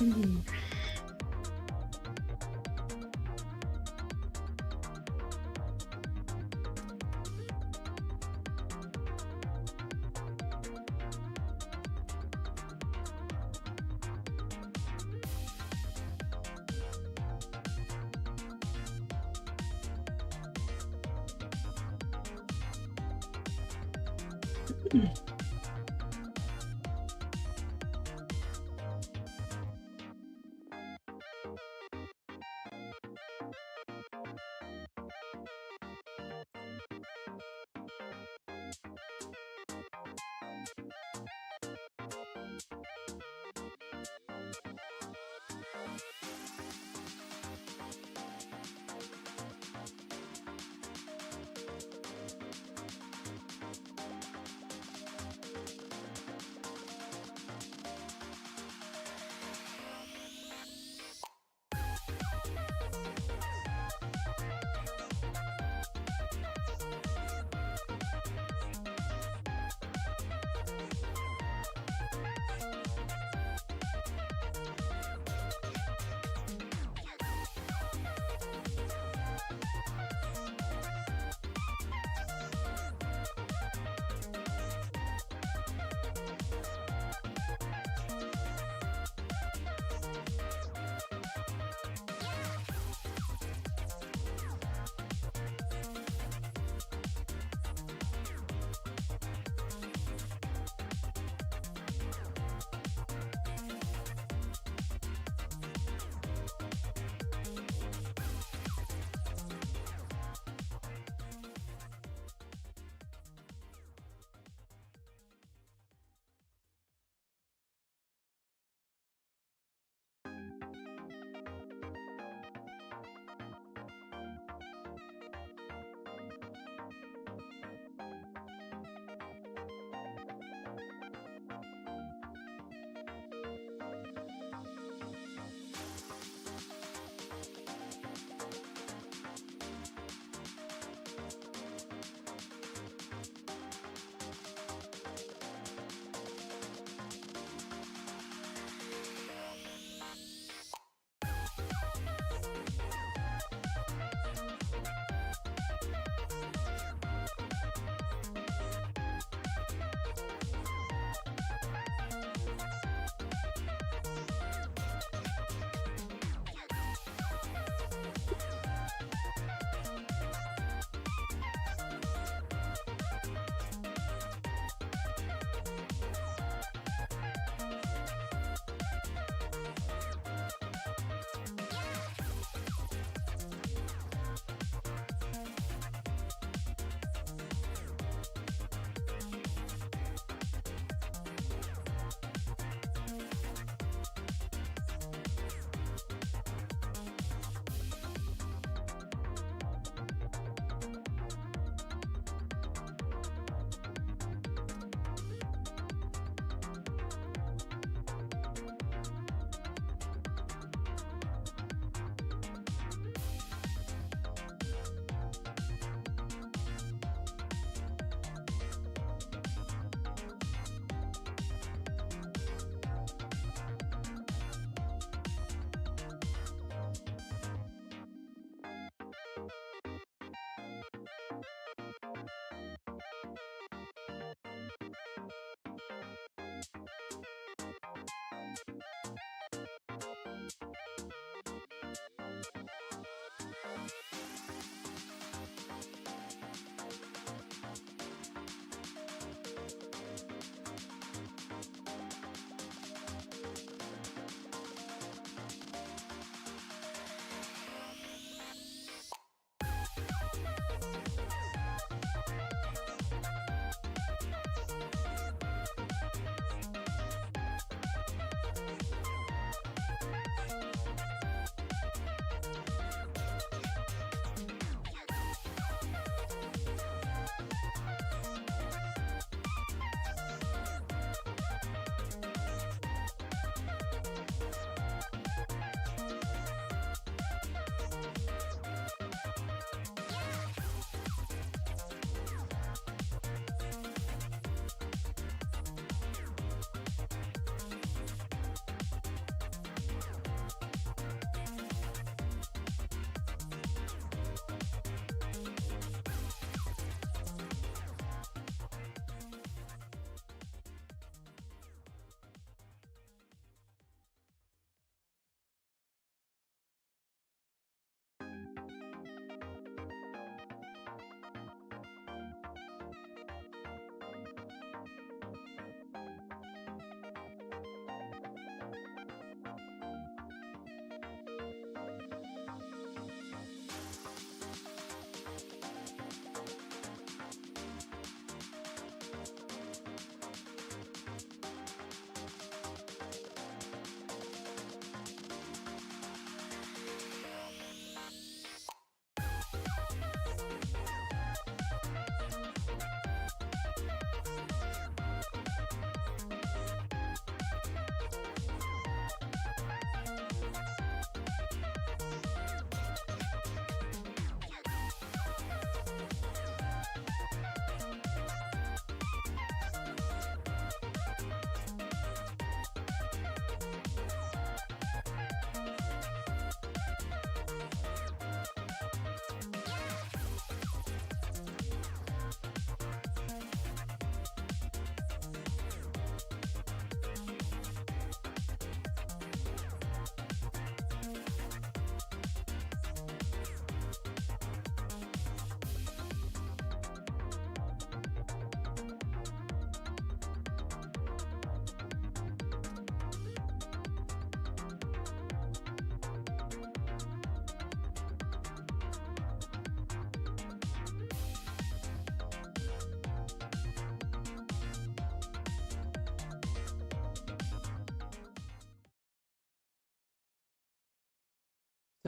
Mhm.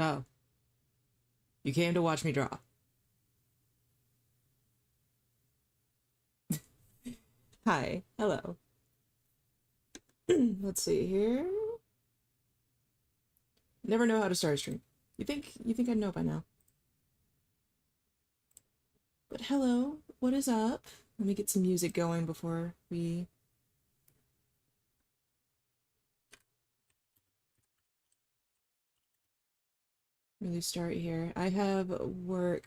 Oh. You came to watch me draw. Hi. Hello. Let's see here. Never know how to start a stream. You think I'd know by now. But hello, what is up? Let me get some music going before we really start here. I have work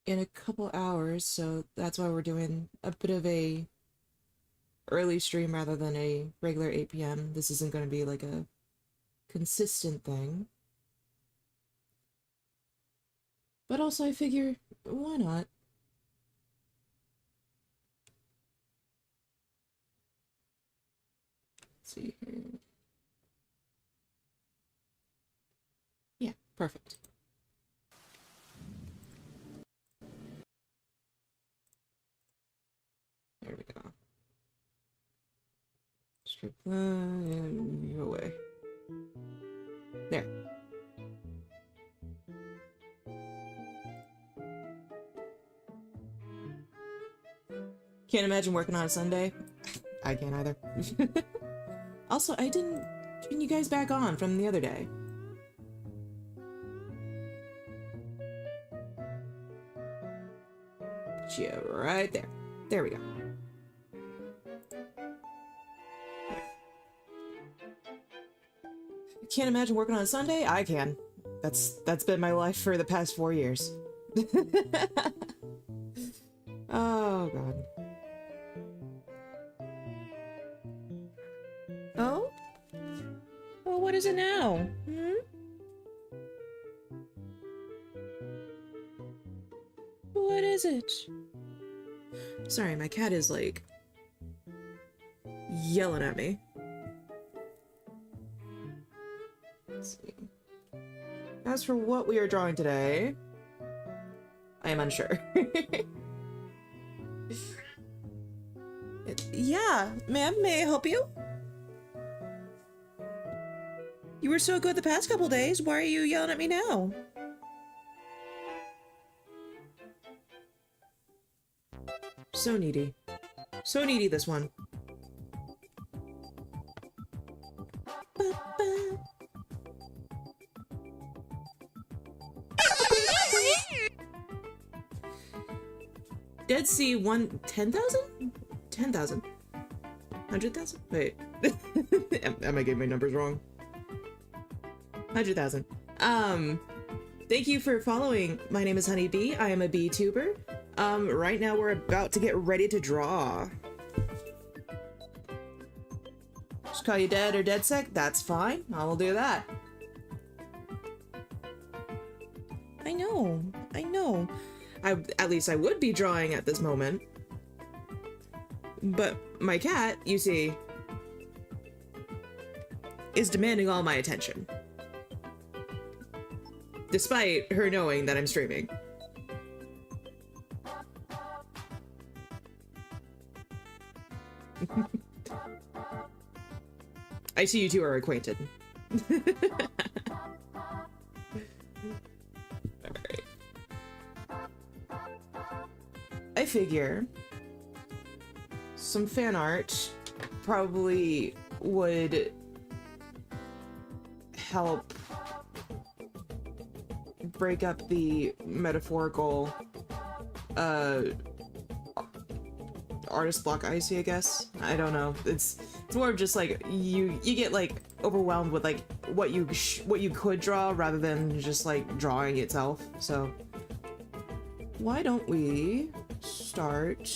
in a couple hours, so that's why we're doing a bit of a early stream rather than a regular 8 p.m. This isn't going to be like a consistent thing. But also I figure, why not? Let's see here. Yeah, perfect. There we go. Strip that and go away. There. Can't imagine working on a Sunday. I can't either. Also, I didn't turn you guys back on from the other day. Put you right there. There we go. Can't imagine working on a Sunday? I can. That's been my life for the past 4 years. Oh, God. Oh? Well, what is it now? Hmm? What is it? Sorry, my cat is, like, yelling at me. Let's see. As for what we are drawing today, I am unsure. Yeah, ma'am, may I help you? You were so good the past couple days. Why are you yelling at me now? So needy. So needy, this one. Dead Sea 10,000? 10,000. 100,000? Wait. Am I getting my numbers wrong? 100,000. Thank you for following. My name is Hunnie Bee. I am a vtuber. Right now we're about to get ready to draw. Just call you dead or dead sick? That's fine. I will do that. I know. I know. At least I would be drawing at this moment. But my cat, you see, is demanding all my attention. Despite her knowing that I'm streaming. I see you two are acquainted. Alright. I figure some fan art probably would help break up the metaphorical artist block I see, I guess. I don't know. It's more of just like you get like overwhelmed with like what you could draw rather than just like drawing itself. So why don't we start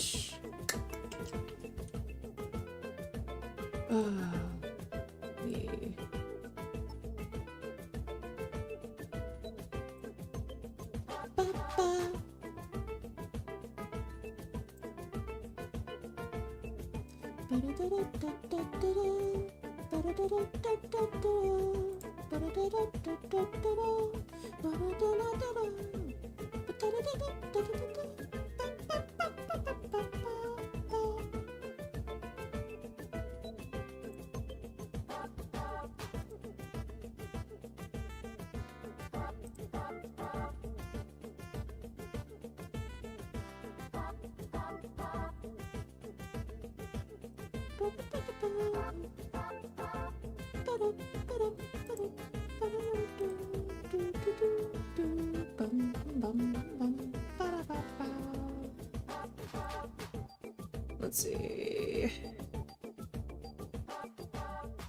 Let's see.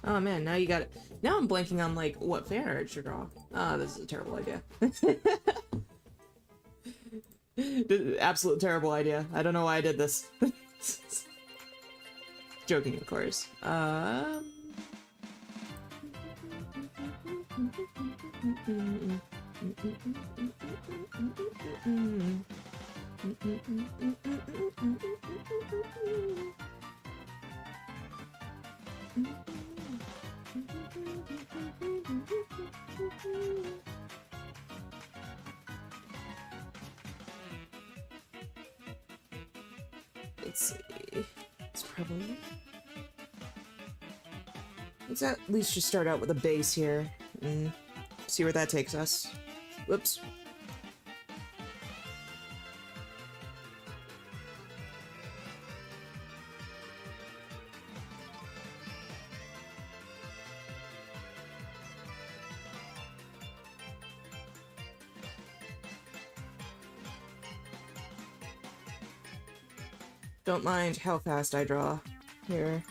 Oh man, now you got it. Now I'm blanking on like what fan art to draw. Ah, this is a terrible idea. Absolute terrible idea. I don't know why I did this. Joking, of course. Let's see. It's probably... Let's at least just start out with a base here and see where that takes us. Whoops. Don't mind how fast I draw here.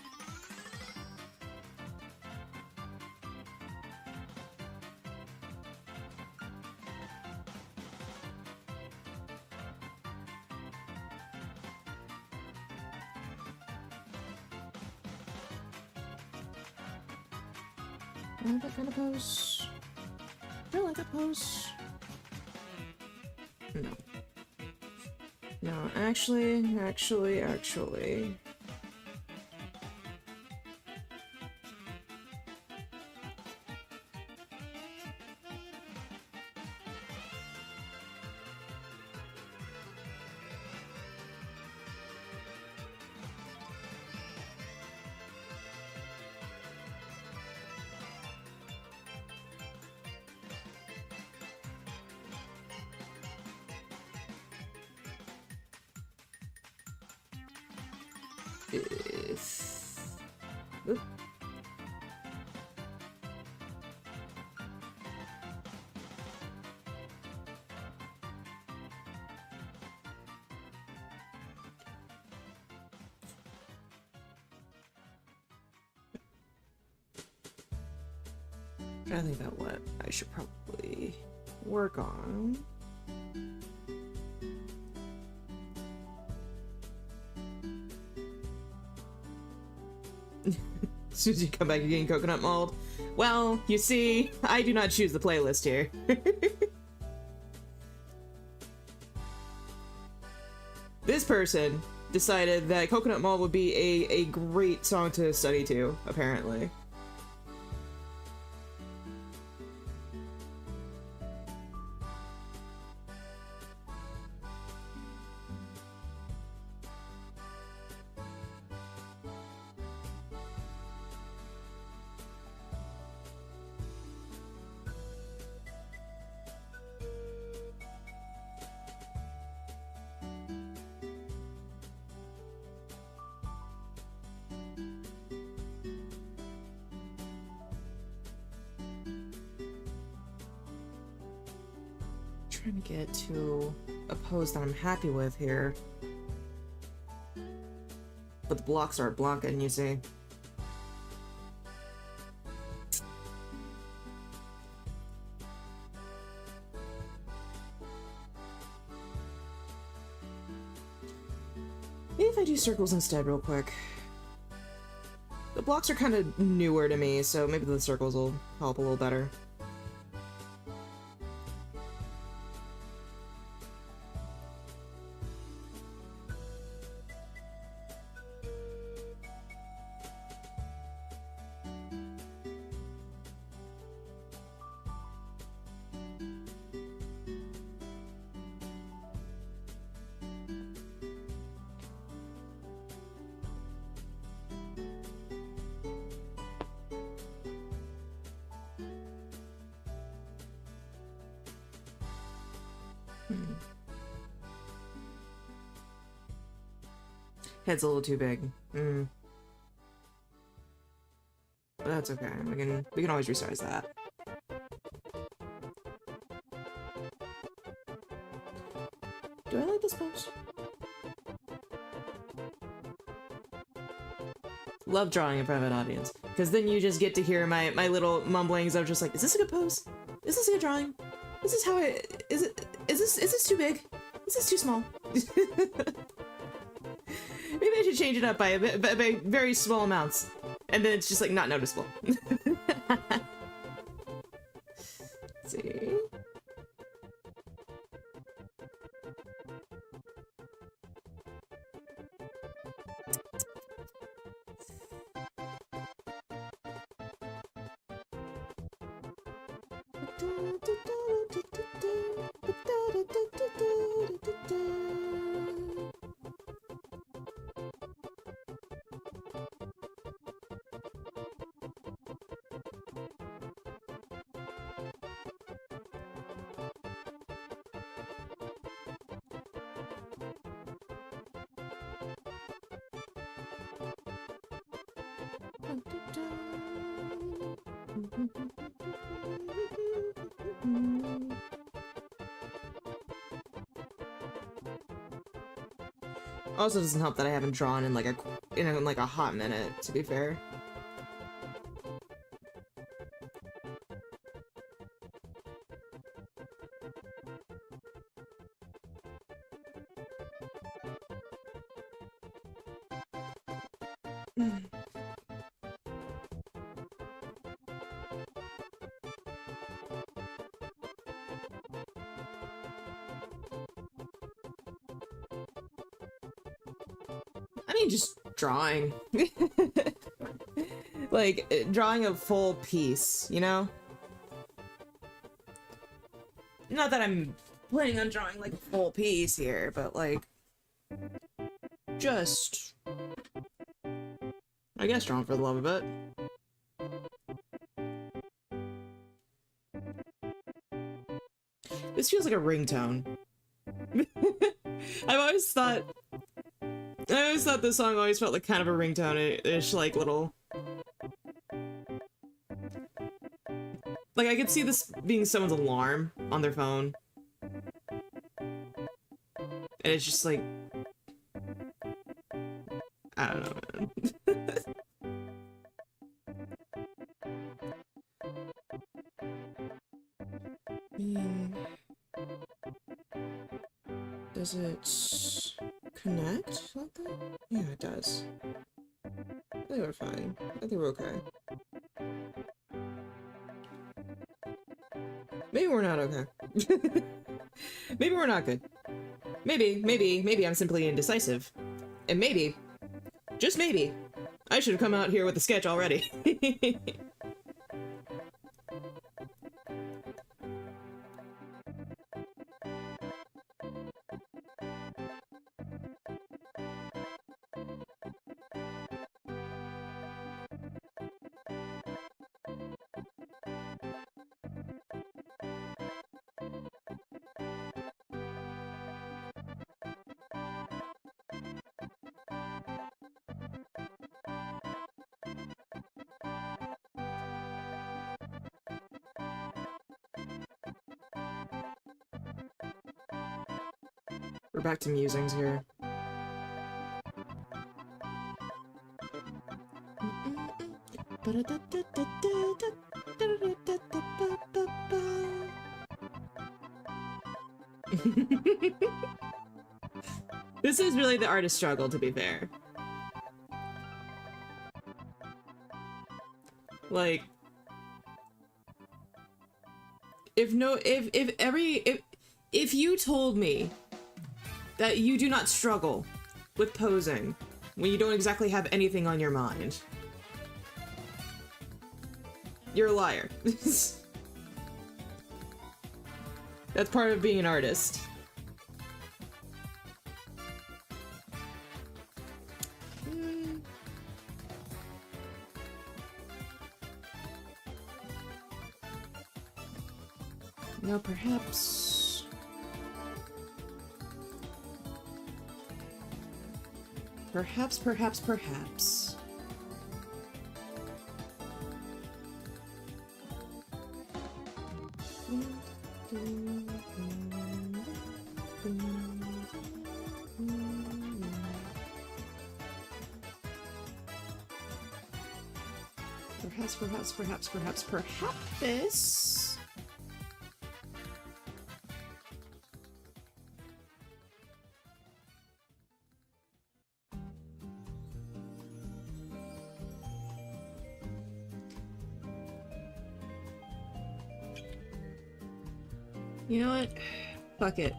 I like that kind of pose. I like that pose. No. No, actually. Oop. I think about what I should probably work on. As soon as you come back, you're getting coconut mold. Well, you see, I do not choose the playlist here. This person decided that coconut mold would be a great song to study to, apparently. Trying to get to a pose that I'm happy with here. But the blocks aren't blocking, you see. Maybe if I do circles instead real quick. The blocks are kind of newer to me, so maybe the circles will help a little better. Head's a little too big. That's okay. We can always resize that. Do I like this pose? Love drawing in front of an audience, because then you just get to hear my little mumblings of just like, is this a good pose? Is this a good drawing? Is this how is this too big? Is this too small? Maybe I should change it up by very small amounts, and then it's just like not noticeable. Let's see. Also doesn't help that I haven't drawn in like a hot minute, to be fair. I mean, just drawing. Like, drawing a full piece, you know? Not that I'm planning on drawing, like, a full piece here, but, like, just, I guess drawing for the love of it. This feels like a ringtone. I always thought this song always felt like kind of a ringtone-ish, like, little... Like, I could see this being someone's alarm on their phone. And it's just like... I don't know, man. Does it connect like that? Yeah, it does. I think we're fine. I think we're okay. Maybe we're not okay. Maybe we're not good. Maybe I'm simply indecisive. And maybe, just maybe, I should have come out here with a sketch already. We're back to musings here. This is really the artist struggle, to be fair. Like, if you told me that you do not struggle with posing when you don't exactly have anything on your mind, you're a liar. That's part of being an artist. No, perhaps... Perhaps... Perhaps. You know what? Fuck it.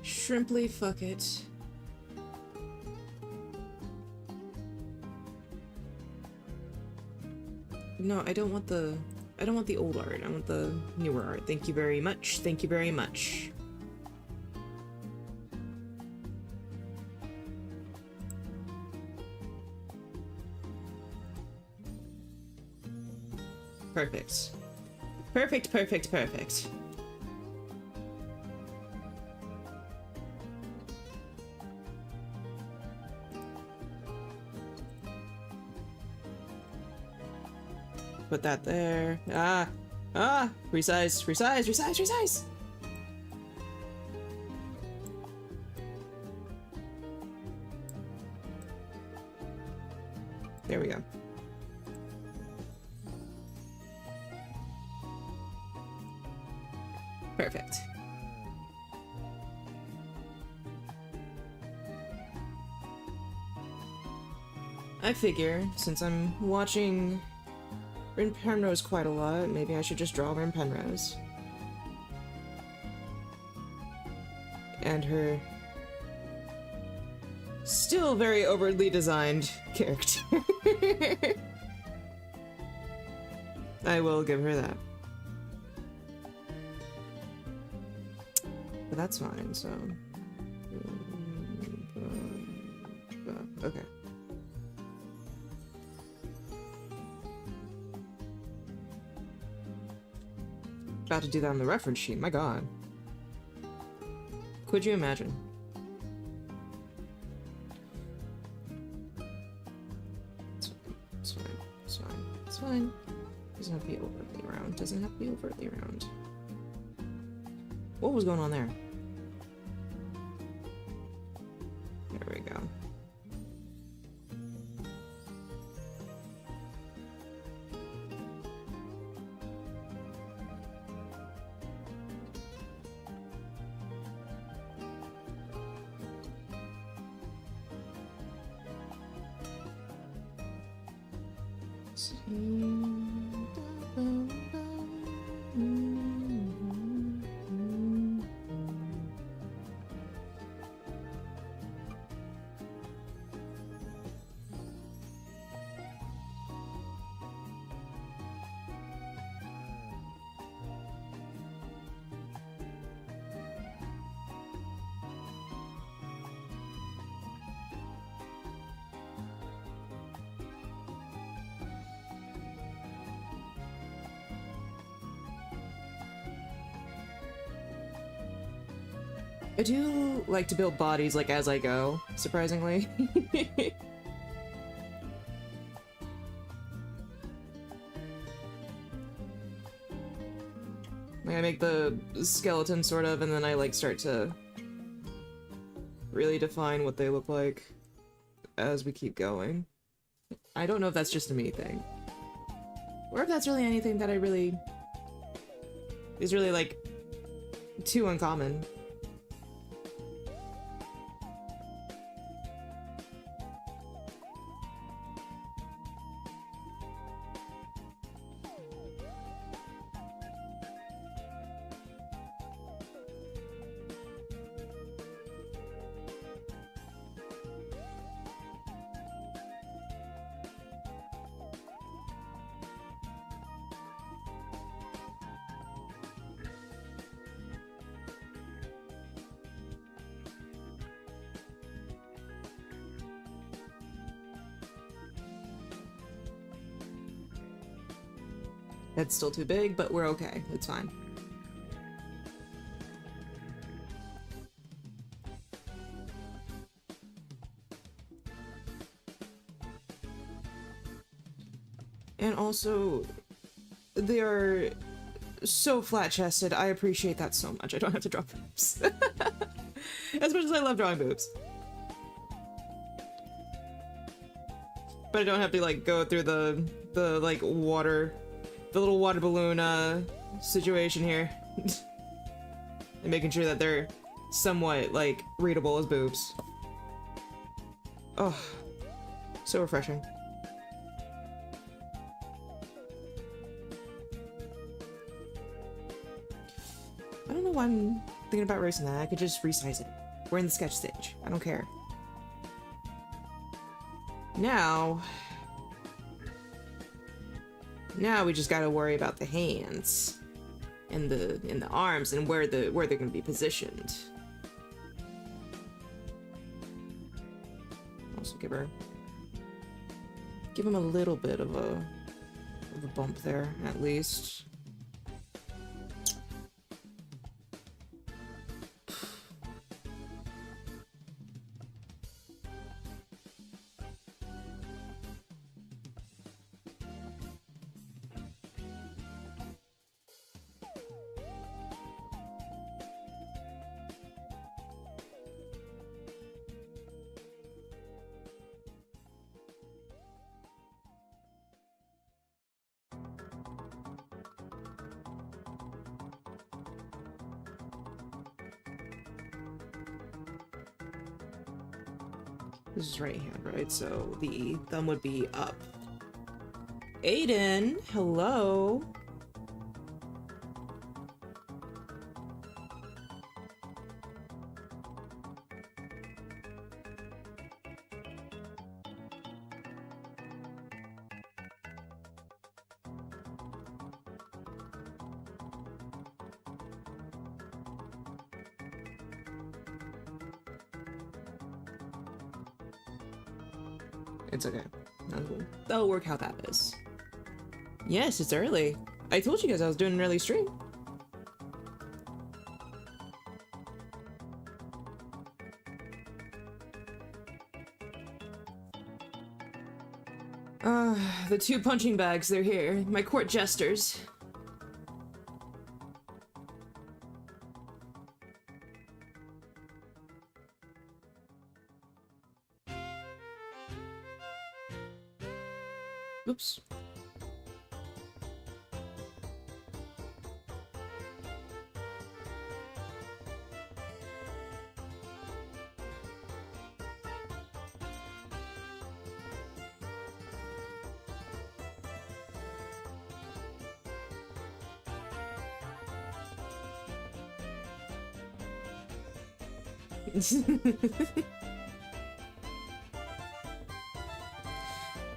Shrimply fuck it. No, I don't want the old art. I want the newer art. Thank you very much. Thank you very much. Perfect. Perfect. Put that there. Resize. There we go. Perfect. I figure, since I'm watching Rin Penrose quite a lot, maybe I should just draw Rin Penrose. And her still very overtly designed character. I will give her that. But that's fine, so... okay. About to do that on the reference sheet, my god. Could you imagine? It's fine. Doesn't have to be overtly round. What was going on there? There we go. I do like to build bodies, like, as I go, surprisingly. Like, I make the skeleton, sort of, and then I, like, start to really define what they look like as we keep going. I don't know if that's just a me thing. Or if that's really anything that is really, like, too uncommon. It's still too big, but we're okay. It's fine. And also, they are so flat-chested. I appreciate that so much. I don't have to draw boobs. As much as I love drawing boobs. But I don't have to, like, go through the like, water... the little water balloon, situation here. And making sure that they're somewhat, like, readable as boobs. Oh, so refreshing. I don't know why I'm thinking about erasing that. I could just resize it. We're in the sketch stage. I don't care. Now we just gotta worry about the hands and the arms and where they're gonna be positioned. Also give him a little bit of a bump there, at least. This is right hand, right? So the thumb would be up. Aiden, hello. It's okay. That'll work how that is. Yes, it's early. I told you guys I was doing an early stream. The two punching bags, they're here. My court jesters. Oops.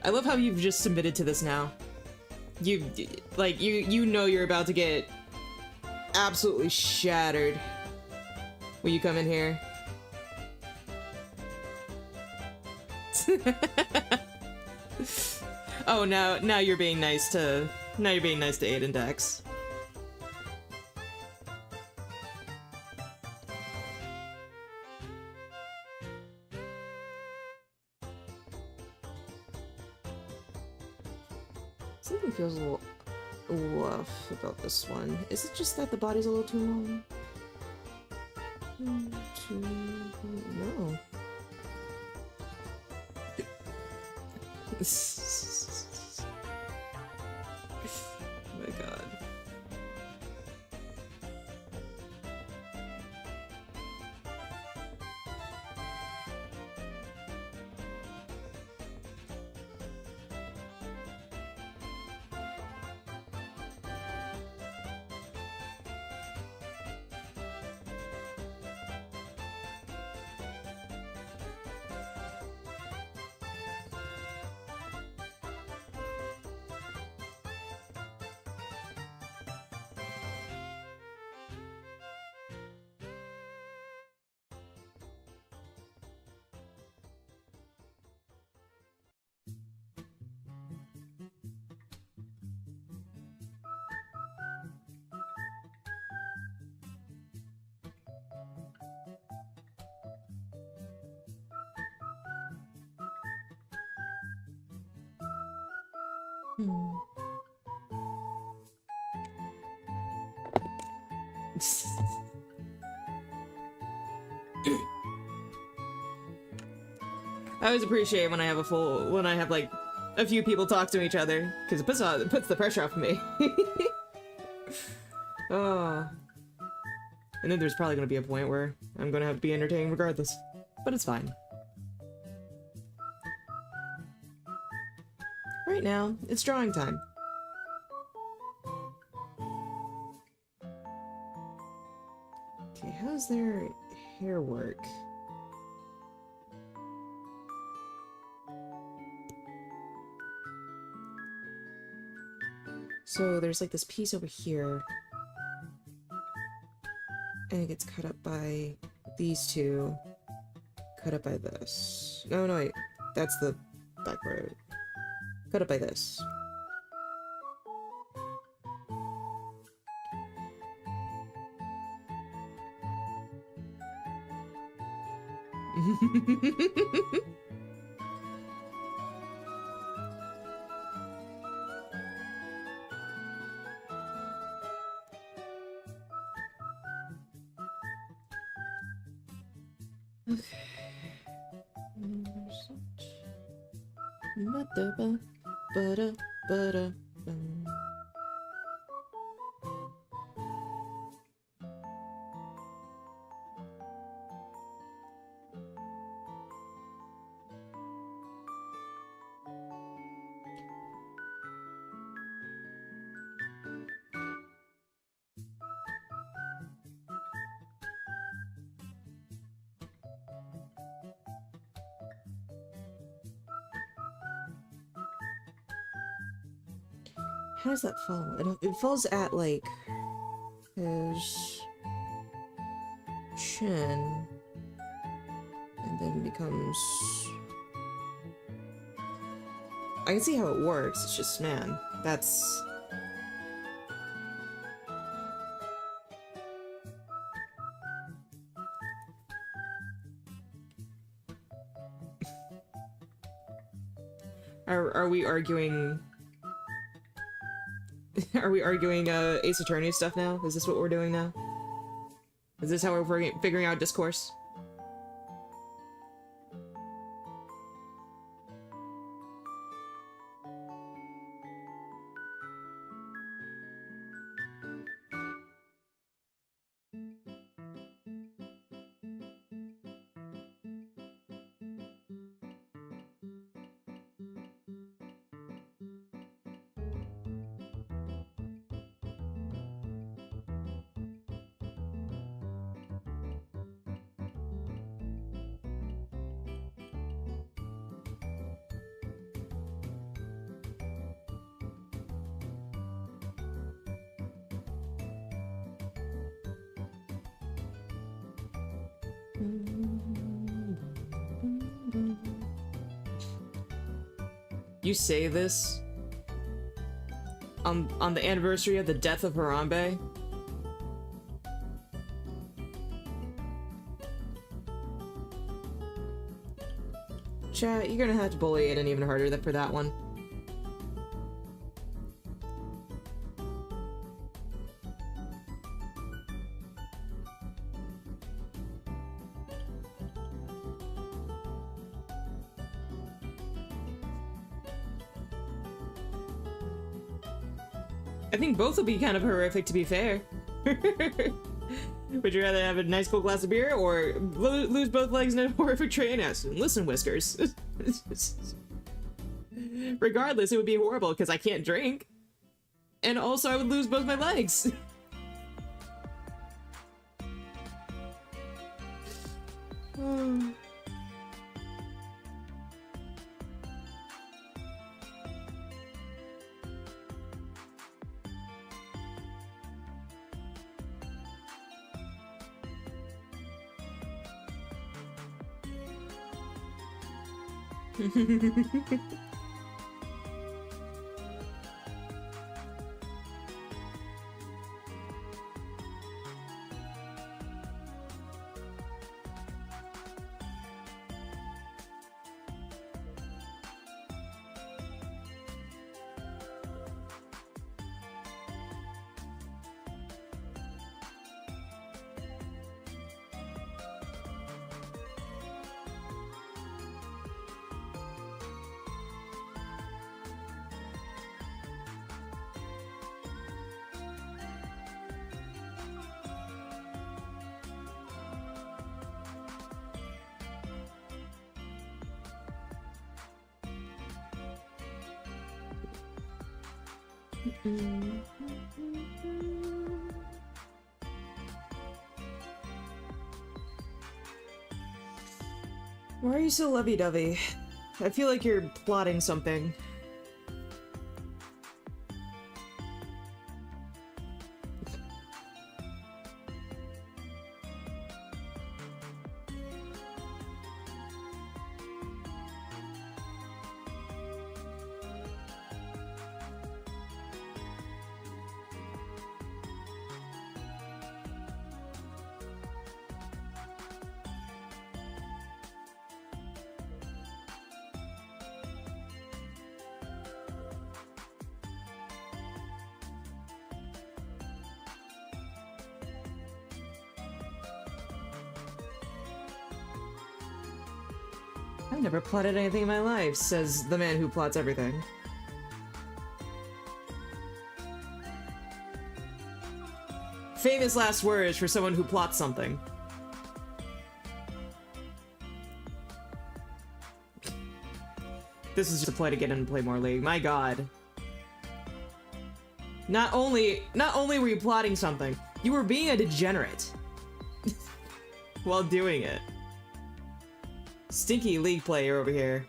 I love how you've just submitted to this now. You know you're about to get absolutely shattered when you come in here. Oh, now you're being nice to Aiden Dex. Something feels a little off about this one. Is it just that the body's a little too long? No. Oh my god. Hmm. I always appreciate when I have like a few people talk to each other, because it puts the pressure off me. Oh. And then there's probably gonna be a point where I'm gonna have to be entertaining regardless. But it's fine. Right now, it's drawing time. Okay, how's their hair work? So there's like this piece over here, and it gets cut up by these two, cut up by this. No, wait, that's the back part. Cut up by this. How does that fall? It falls at, like, his chin, and then becomes... I can see how it works, it's just, man, that's... Are we arguing... Are we arguing Ace Attorney stuff now? Is this what we're doing now? Is this how we're figuring out discourse? You say this on the anniversary of the death of Harambe? Chat, you're gonna have to bully Aiden even harder for that one. I think both will be kind of horrific, to be fair. Would you rather have a nice cold glass of beer or lose both legs in a horrific train accident? Listen, Whiskers. Regardless, it would be horrible because I can't drink. And also, I would lose both my legs. Why are you so lovey-dovey? I feel like you're plotting something. I've never plotted anything in my life, says the man who plots everything. Famous last words for someone who plots something. This is just a play to get in and play more League. My god. Not only were you plotting something, you were being a degenerate. While doing it. Stinky League player over here.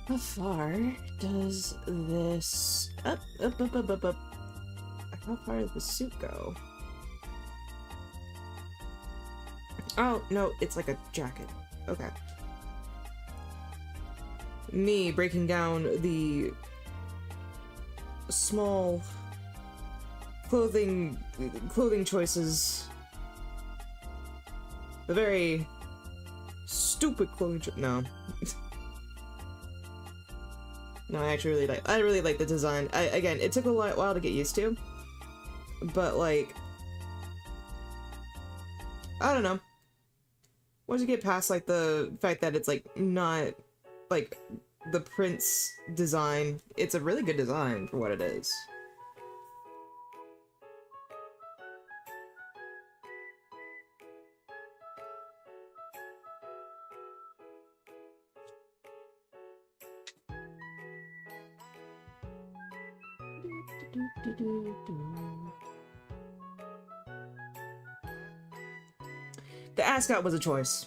How far does this... Up. How far does the suit go? Oh, no, it's like a jacket. Okay. Me breaking down the small clothing choices. The very stupid clothing no. No, I actually really like the design. Again, it took a while to get used to, but like, I don't know. Once you get past like the fact that it's like not like the Prince design, it's a really good design for what it is. The ascot was a choice.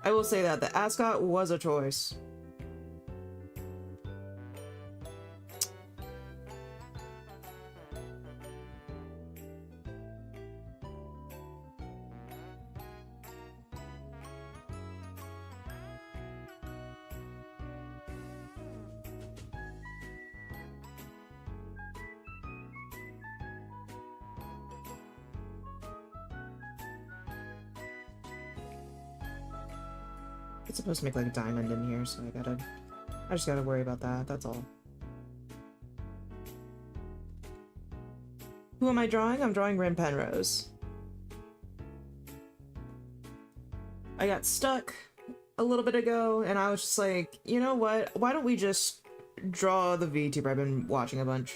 I will say that the ascot was a choice. It's supposed to make like a diamond in here, so I just gotta worry about that, that's all. Who am I drawing? I'm drawing Rin Penrose. I got stuck a little bit ago, and I was just like, you know what? Why don't we just draw the VTuber I've been watching a bunch?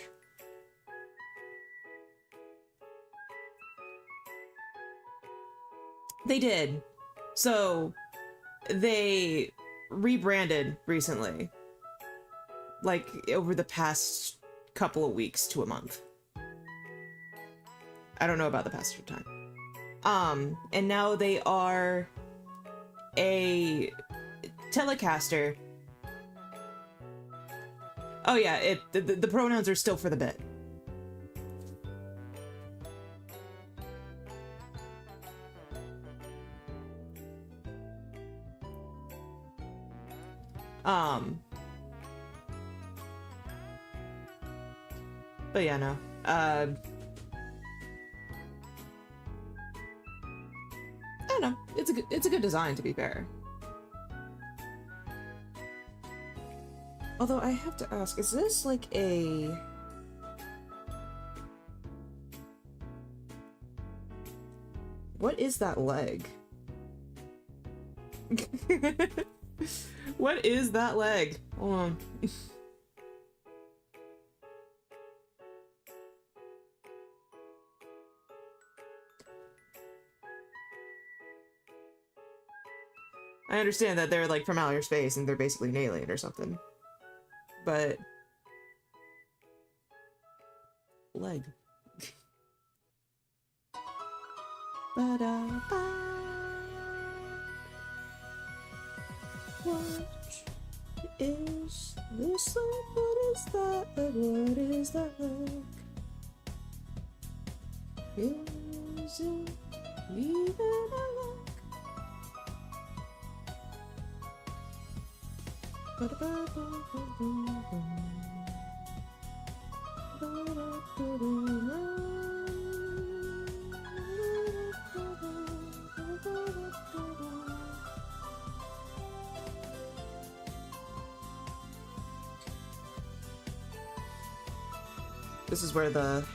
They did. So they rebranded recently, like over the past couple of weeks to a month. I don't know about the past time. And now they are a Telecaster. Oh yeah, the pronouns are still for the bit. But yeah, no. I don't know. It's a good design, to be fair. Although I have to ask, is this like a... What is that leg? What is that leg? Hold on. I understand that they're like from outer space and they're basically an alien or something. But... leg. Ba-da-ba. What is this like? What is that? What is that like? Is it even a look? This is where the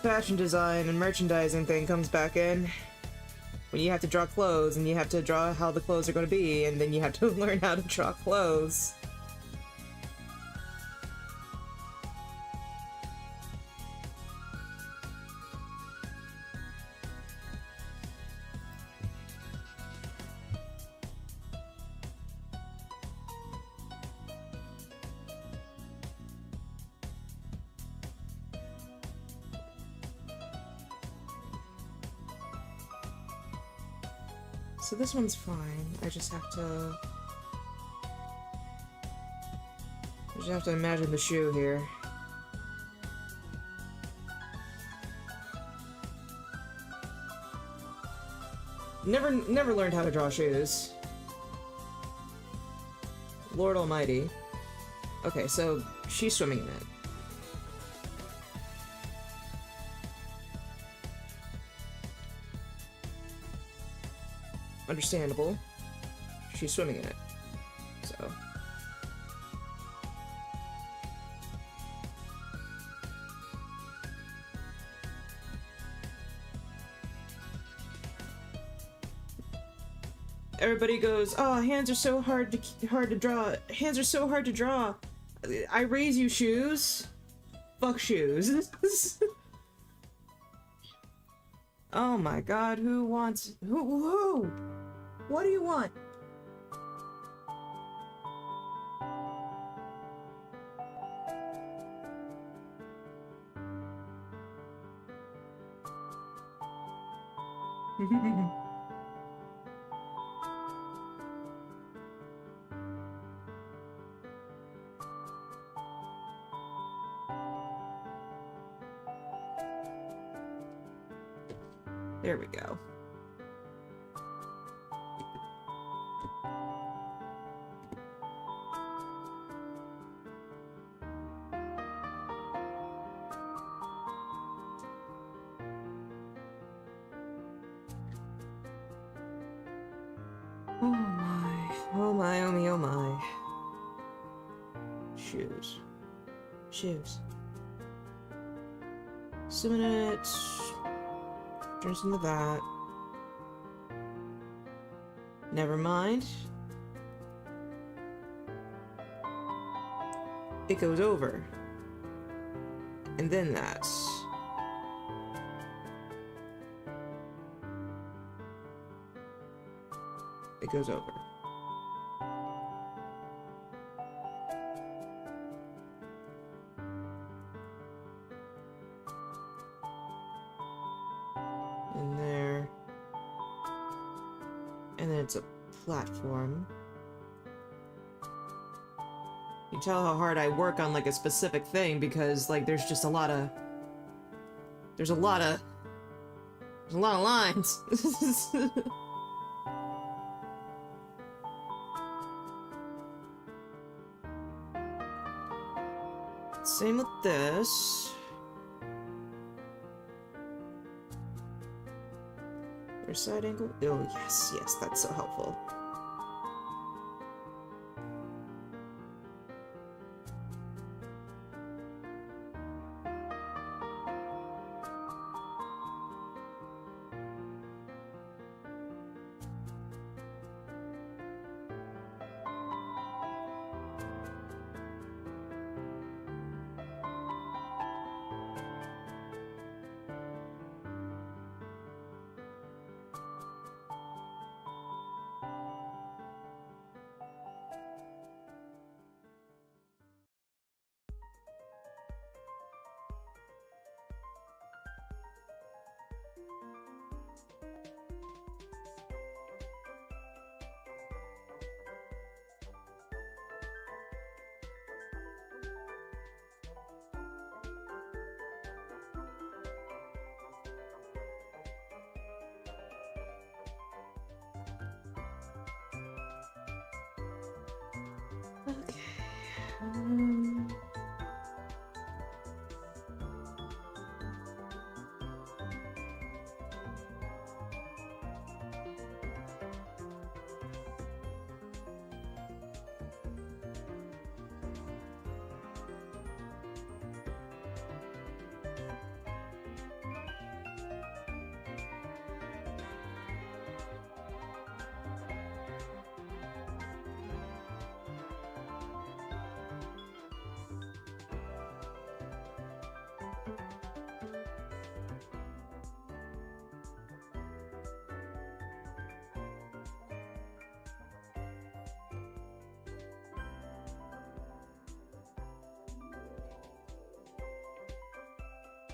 fashion design and merchandising thing comes back in. When you have to draw clothes, and you have to draw how the clothes are going to be, and then you have to learn how to draw clothes. So this one's fine. I just have to imagine the shoe here. Never learned how to draw shoes. Lord Almighty. Okay, so she's swimming in it. Understandable. She's swimming in it. So. Everybody goes, "Oh, hands are so hard to draw. Hands are so hard to draw. I raise you, shoes. Fuck shoes." Oh my god, who wants... Who? What do you want? There we go. Oh my. Oh my, oh me, oh my. Shoes. Shoes. Summon it. Turns into that. Never mind. It goes over. And then that. It goes over. And there. And then it's a platform. You tell how hard I work on like a specific thing because like there's just a lot of lines. Same with this. There's side angle. Oh yes, yes, that's so helpful.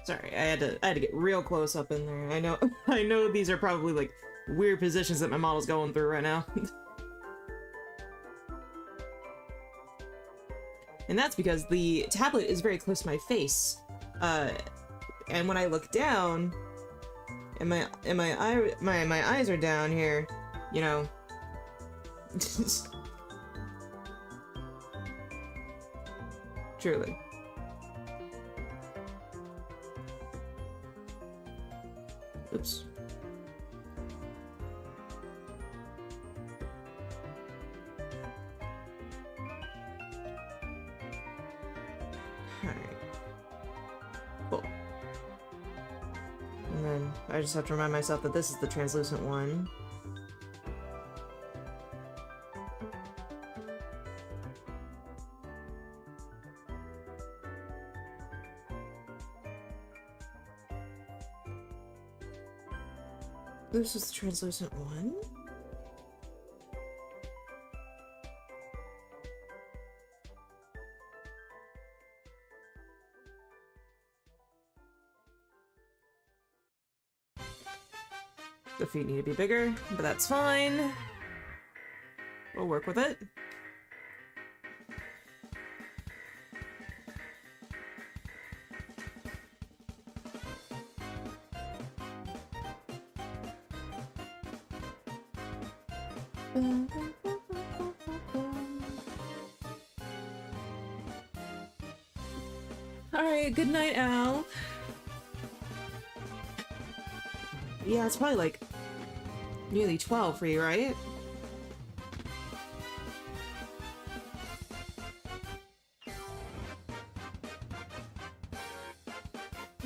Sorry, I had to get real close up in there. I know I know these are probably like weird positions that my model's going through right now. And that's because the tablet is very close to my face. And when I look down and my eyes are down here, you know. Truly. Oops. Alright. Cool. And then I just have to remind myself that this is the translucent one. This is the translucent one. The feet need to be bigger, but that's fine. We'll work with it. Alright, good night, Al. Yeah, it's probably like nearly 12 for you, right?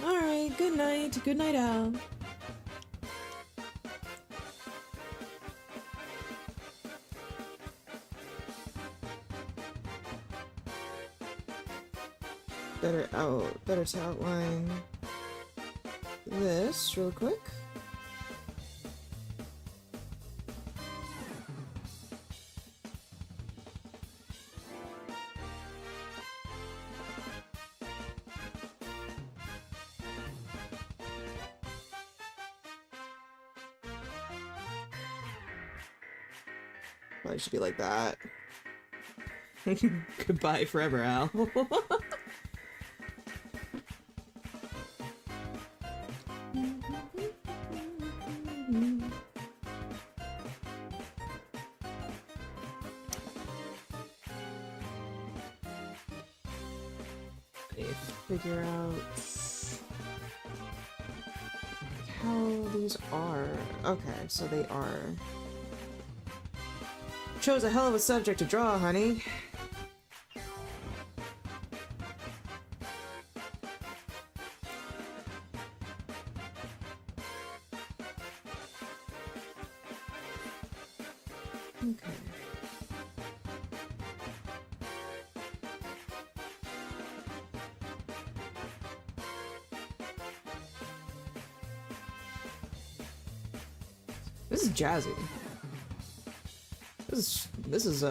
Alright, good night. Good night, Al. Better to outline this real quick. Probably should be like that. Goodbye forever, Al. Figure out how these are. Okay, so they are. Chose a hell of a subject to draw, honey. Okay. This is jazzy. This is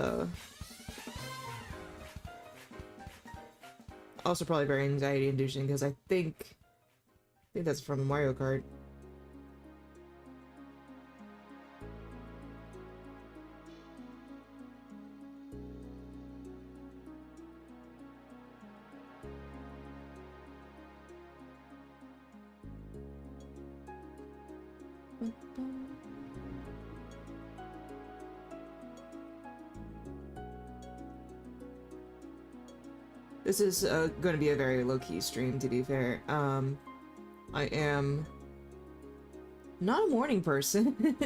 also probably very anxiety inducing because I think that's from Mario Kart. This is going to be a very low-key stream, to be fair. I am not a morning person.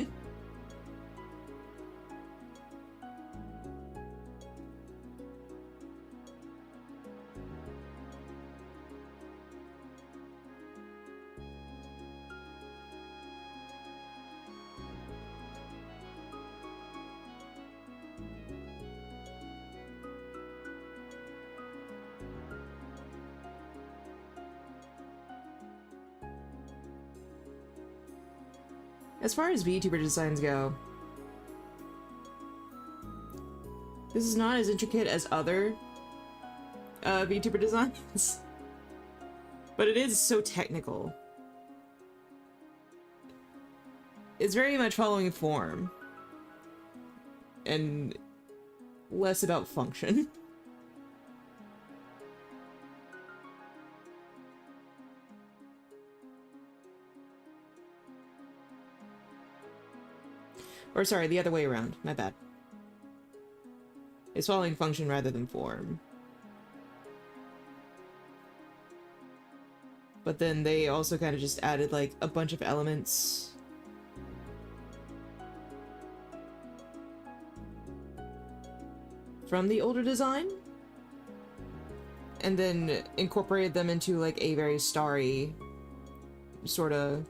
As far as VTuber designs go, this is not as intricate as other VTuber designs, but it is so technical. It's very much following form and less about function. Or sorry, the other way around. My bad. It's following function rather than form. But then they also kind of just added like a bunch of elements from the older design and then incorporated them into like a very starry sort of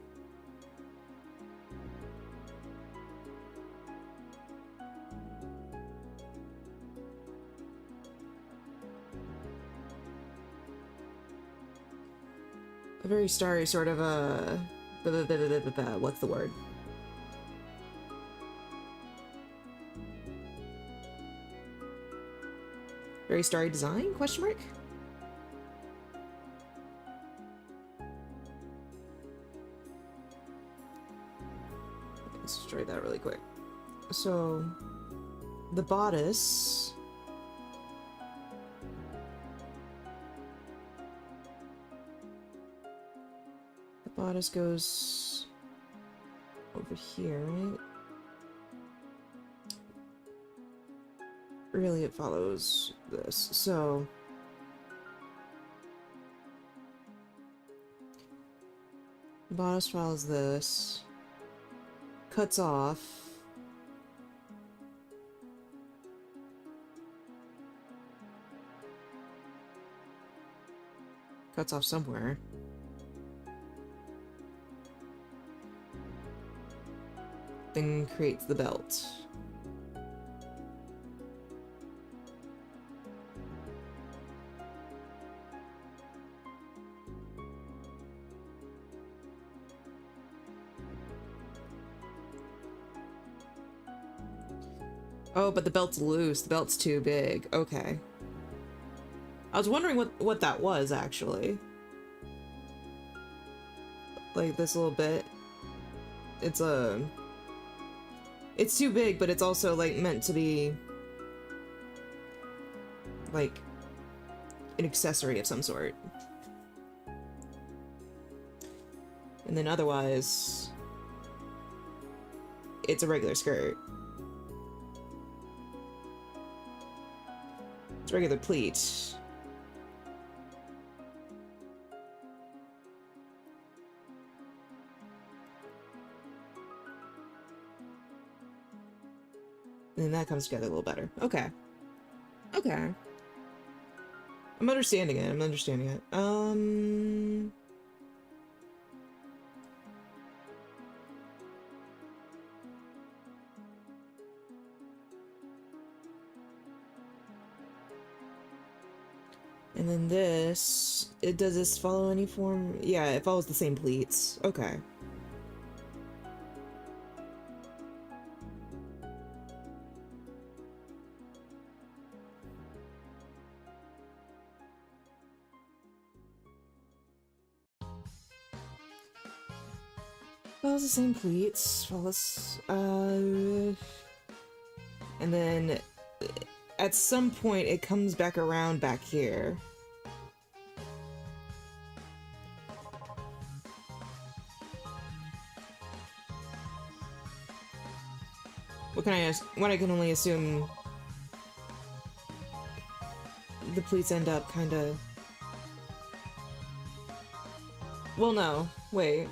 a very starry sort of what's the word? Very starry design? Question mark? Let's try that really quick. So, the bodice. Bodice goes over here, right? Really, it follows this. So the bodice follows this, cuts off, somewhere. Then creates the belt. Oh, but the belt's loose. The belt's too big. Okay. I was wondering what that was, actually. Like, this little bit. It's too big, but it's also, like, meant to be, like, an accessory of some sort. And then otherwise, it's a regular skirt. It's a regular pleat. And then that comes together a little better. Okay. Okay. I'm understanding it. And then this, does this follow any form? Yeah, it follows the same pleats. Okay. Follows the same pleats, and then at some point it comes back around back here. What I can only assume the pleats end up kind of... Well, no. Wait.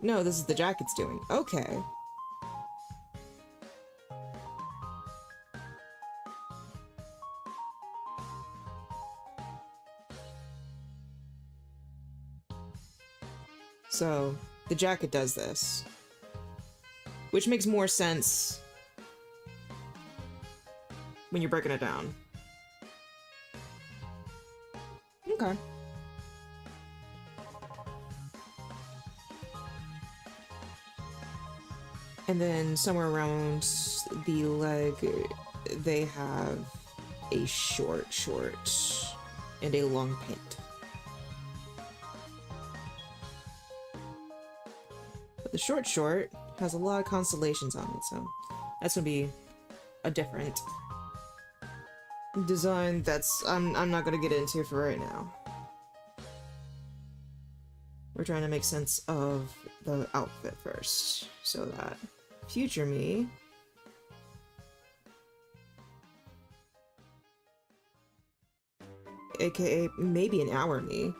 No, this is the jacket's doing. Okay. So, the jacket does this. Which makes more sense when you're breaking it down. Okay. And then somewhere around the leg, they have a short and a long pant. But the short has a lot of constellations on it, so that's gonna be a different design that's I'm not gonna get into for right now. We're trying to make sense of the outfit first, so that future me aka maybe an hour me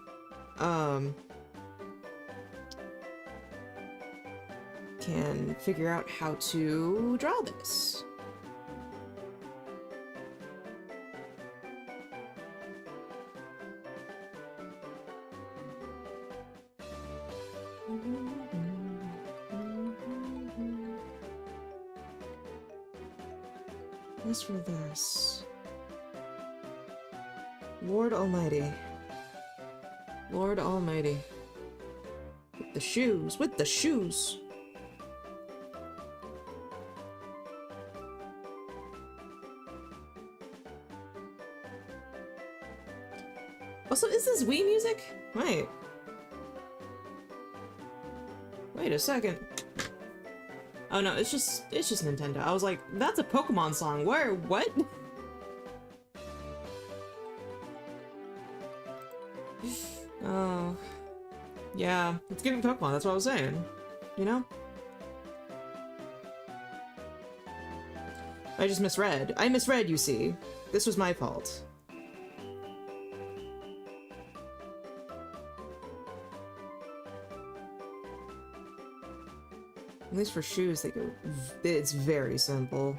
can figure out how to draw this. As for this, Lord Almighty. Lord Almighty. With the shoes, with the shoes. Also, is this Wii music? Wait a second. Oh no, it's just Nintendo. I was like, that's a Pokemon song. Where? What? Oh. Yeah, it's giving Pokemon, that's what I was saying. You know? I just misread. I misread, you see. This was my fault. At least for shoes, they go. It's very simple.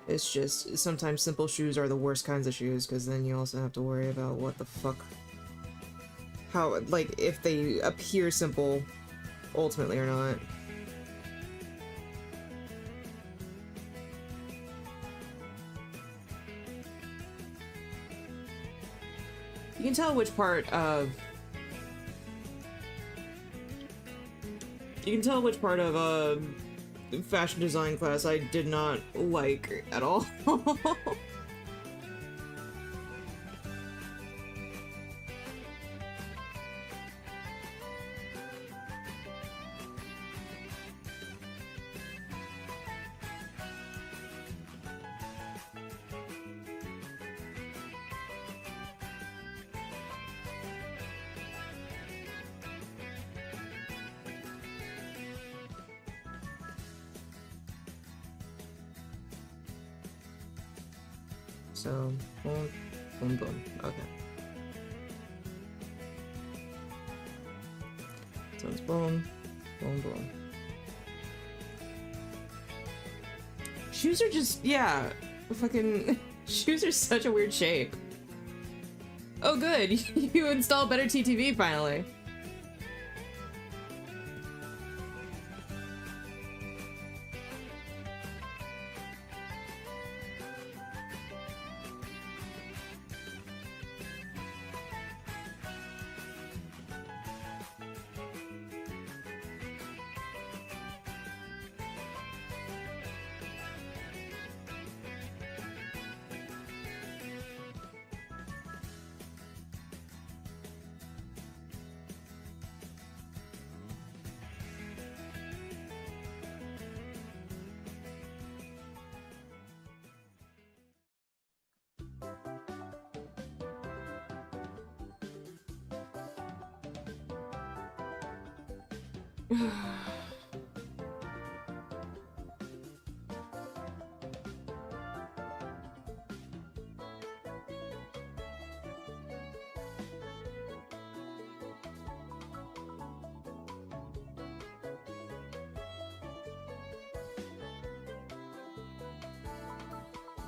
It's just sometimes simple shoes are the worst kinds of shoes because then you also have to worry about what the fuck. How, like, if they appear simple ultimately or not. You can tell which part of. You can tell which part of fashion design class I did not like at all. So, boom, boom, boom. Okay. So it's boom, boom, boom. Shoes are just, yeah, fucking, shoes are such a weird shape. Oh good, you installed better TTV finally.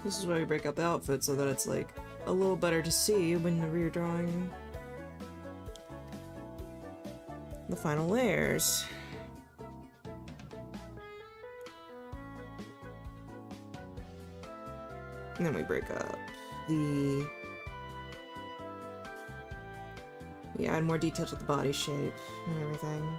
This is why we break up the outfit, so that it's like a little better to see when you're drawing the final layers. And then we break up the... We add more detail to the body shape and everything.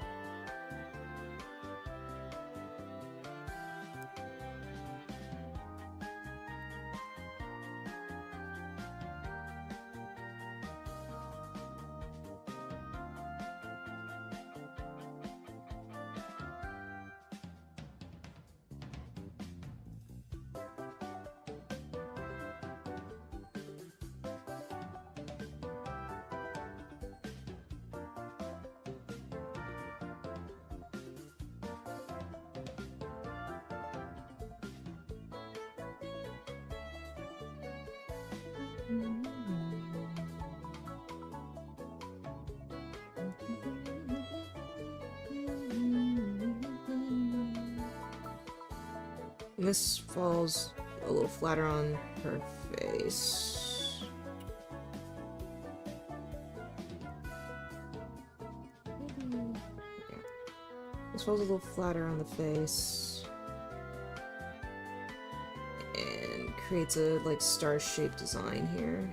And this falls a little flatter on her face. Yeah. This falls a little flatter on the face. And creates a like star-shaped design here.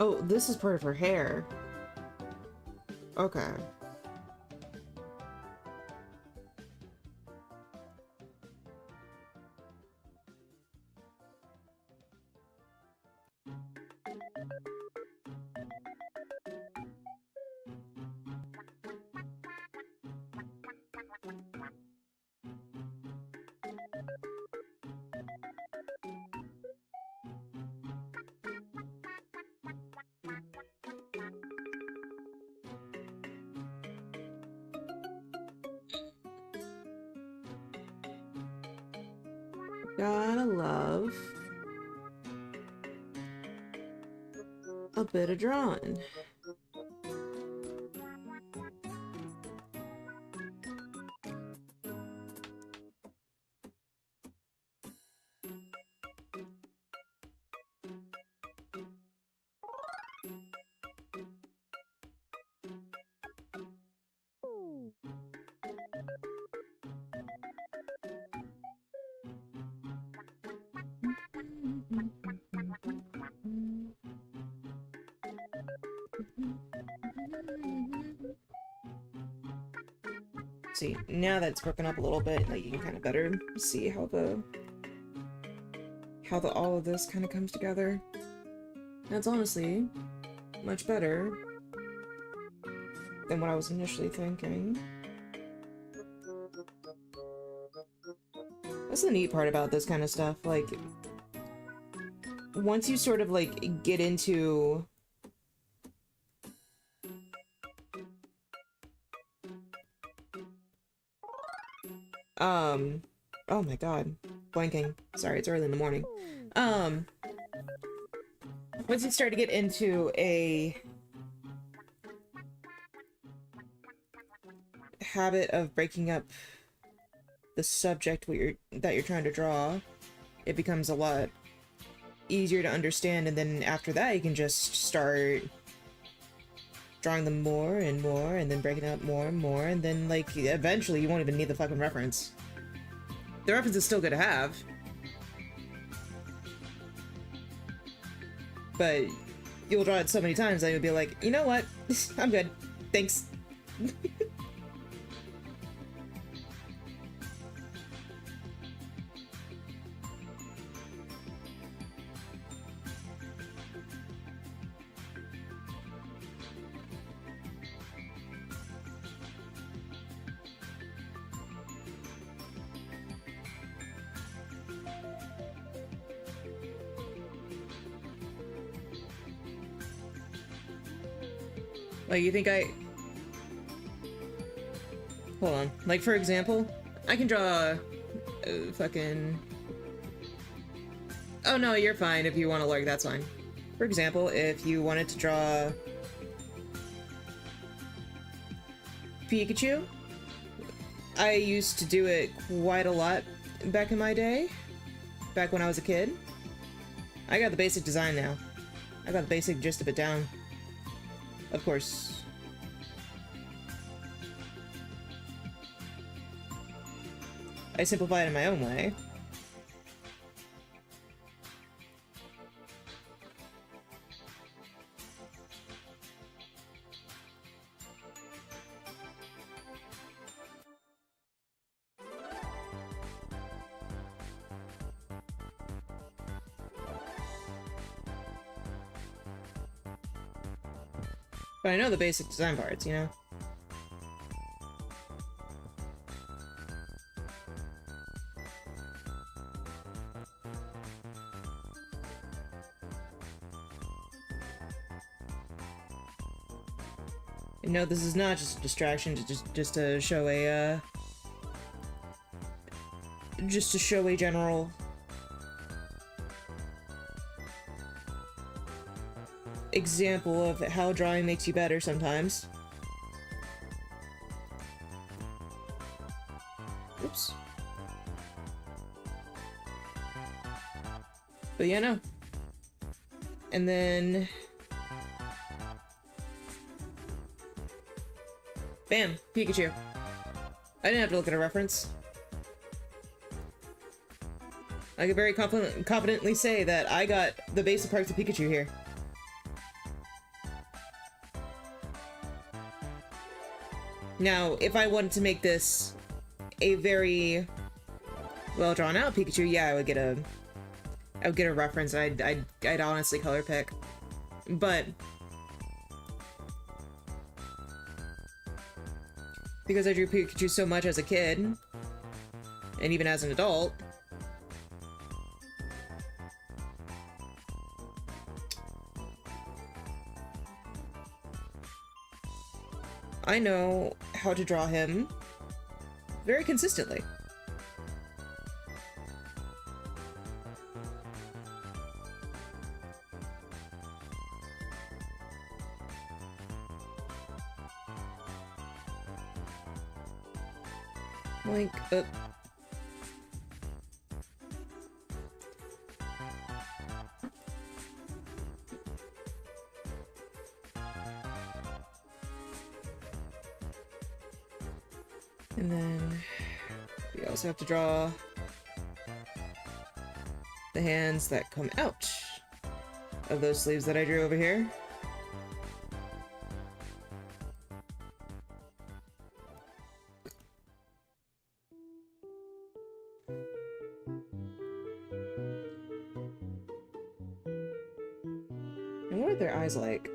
Oh, this is part of her hair. Okay. Gotta love a bit of drawing. See, now that it's broken up a little bit, like you can kind of better see how all of this kind of comes together. That's honestly much better than what I was initially thinking. That's the neat part about this kind of stuff, like, once you sort of, like, get into... oh my god, blanking. Sorry, it's early in the morning. Once you start to get into a habit of breaking up the subject that you're trying to draw, it becomes a lot easier to understand, and then after that you can just start drawing them more and more, and then breaking it up more and more, and then, like, eventually you won't even need the fucking reference. The reference is still good to have, but you'll draw it so many times that you'll be like, you know what? I'm good. Thanks. Like, you think Hold on. Like, for example, I can draw fucking... Oh no, you're fine if you want to lurk, that's fine. For example, if you wanted to draw... Pikachu, I used to do it quite a lot back in my day. Back when I was a kid. I got the basic design now. I got the basic gist of it down. Of course. I simplify it in my own way. But I know the basic design parts, you know? And no, this is not just a distraction to just to show a just to show a general example of how drawing makes you better sometimes. Oops. But yeah, no. And then... Bam! Pikachu. I didn't have to look at a reference. I can very confidently say that I got the basic parts of Pikachu here. Now, if I wanted to make this a very well drawn out Pikachu, yeah, I would get a reference. I'd honestly color pick, but because I drew Pikachu so much as a kid, and even as an adult, I know how to draw him very consistently. Like, and then we also have to draw the hands that come out of those sleeves that I drew over here. And what are their eyes like?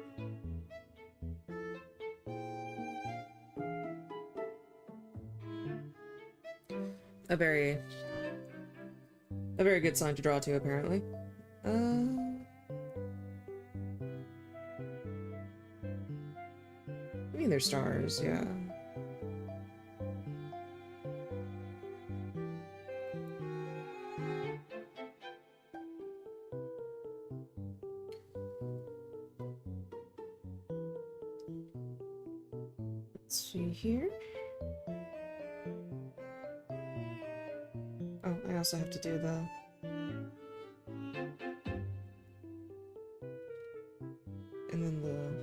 A very good sign to draw to, apparently. I mean, they're stars, yeah. Let's see here. Oh, I also have to do the... And then the...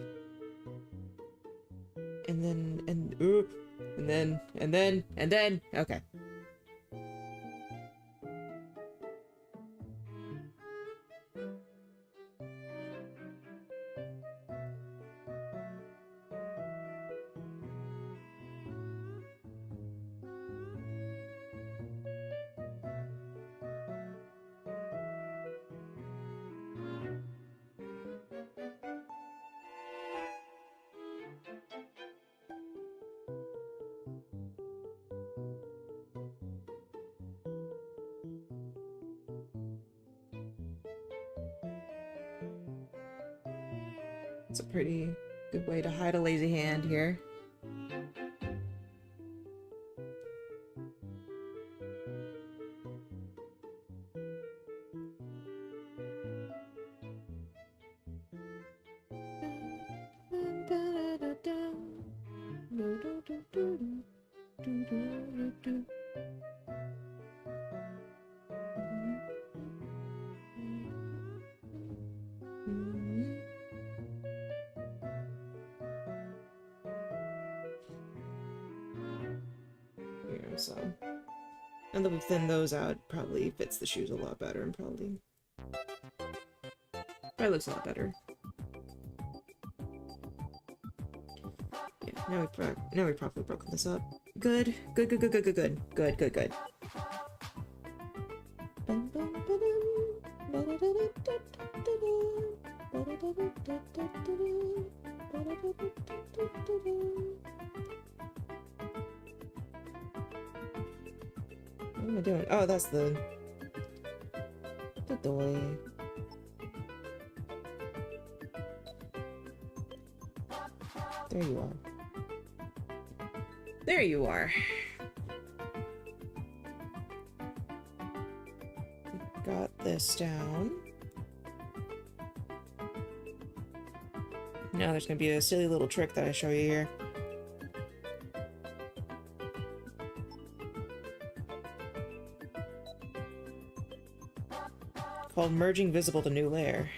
And then... Okay. It's a pretty good way to hide a lazy hand here. Here, so. And then we thin those out, probably fits the shoes a lot better and probably looks a lot better. Yeah, now we've probably broken this up. Good. What am I doing? Oh, that's the doily. There you are. There you are. Got this down. Now there's gonna be a silly little trick that I show you here. Called merging visible to new layer.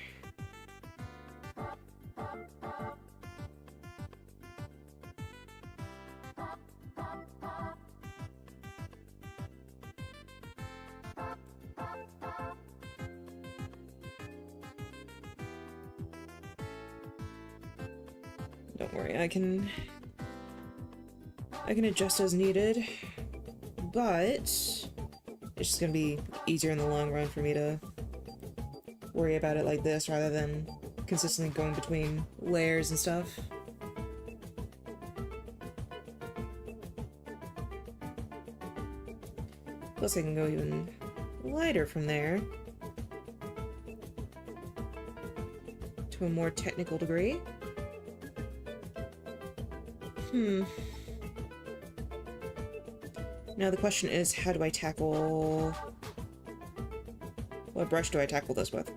Don't worry, I can adjust as needed, but it's just gonna be easier in the long run for me to worry about it like this rather than consistently going between layers and stuff. Plus I can go even lighter from there to a more technical degree. Now the question is, how do I tackle... What brush do I tackle this with?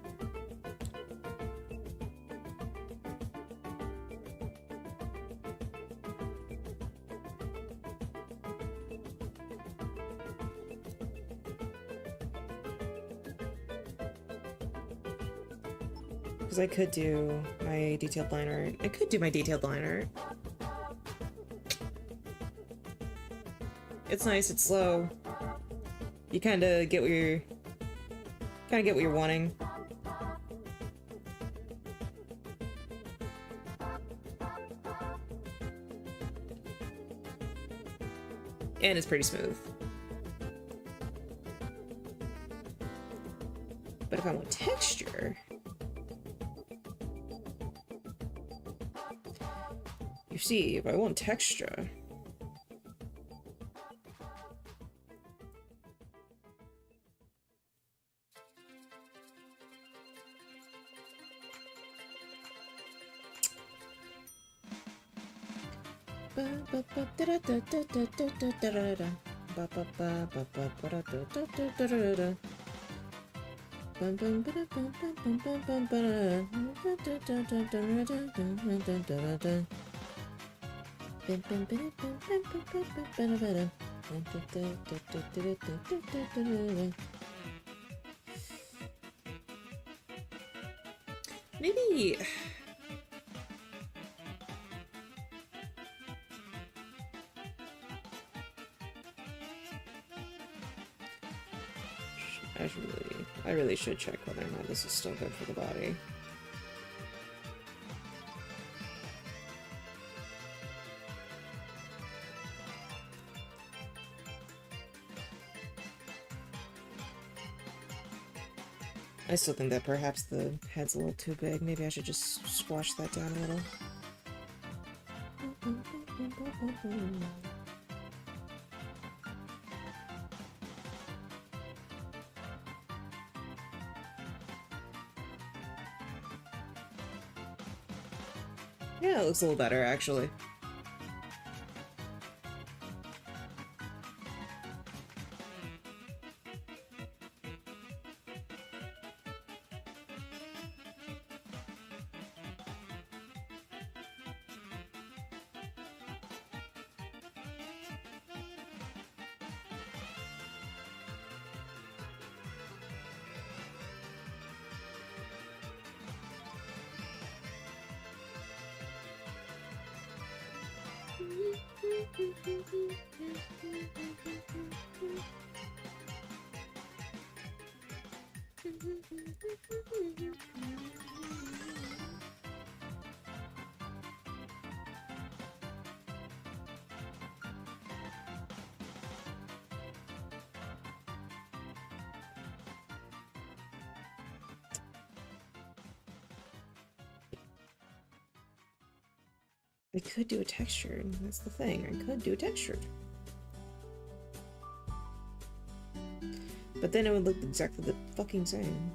Because I could do my detailed line art. I could do my detailed line art. It's nice, it's slow. You kinda get what you're... get what you're wanting. And it's pretty smooth. But if I want texture... You see, if I want texture... Maybe... I really should check whether or not this is still good for the body. I still think that perhaps the head's a little too big. Maybe I should just squash that down a little. Yeah, it looks a little better, actually. I could do a textured. That's the thing. I could do a textured. But then it would look exactly the fucking same.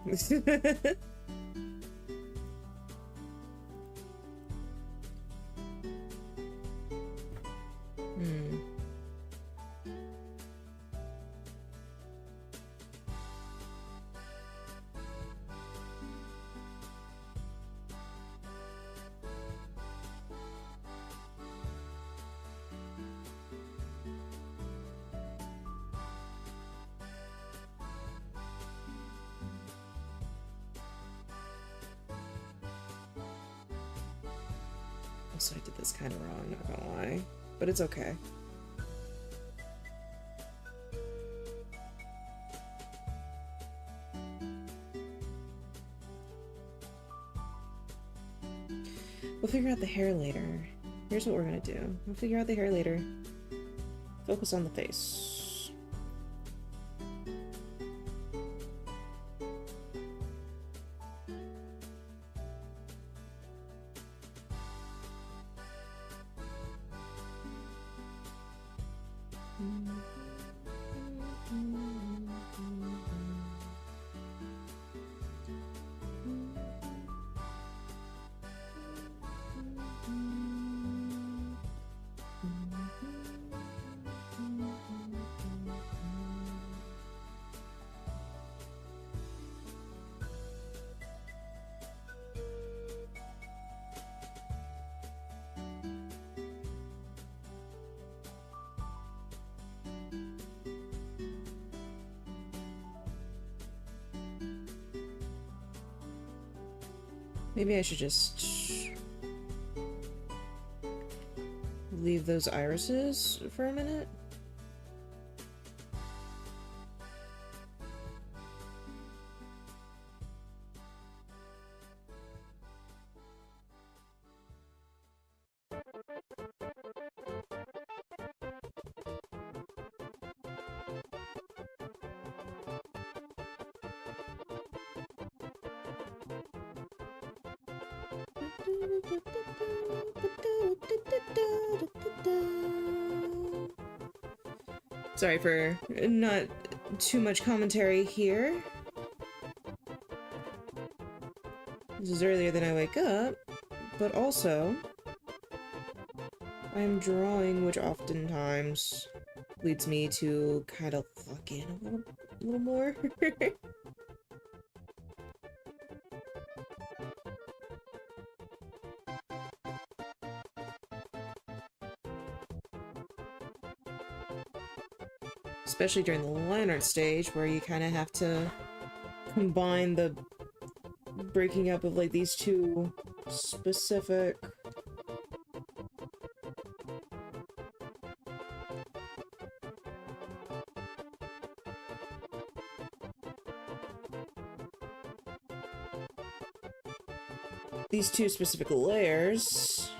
So I did this kind of wrong, not gonna lie. But it's okay. We'll figure out the hair later. Here's what we're gonna do. We'll figure out the hair later. Focus on the face. Maybe I should just leave those irises for a minute. Sorry for not too much commentary here. This is earlier than I wake up, but also I'm drawing, which oftentimes leads me to kind of fuck in a little more. Especially during the line art stage, where you kind of have to combine the breaking up of like these two specific layers.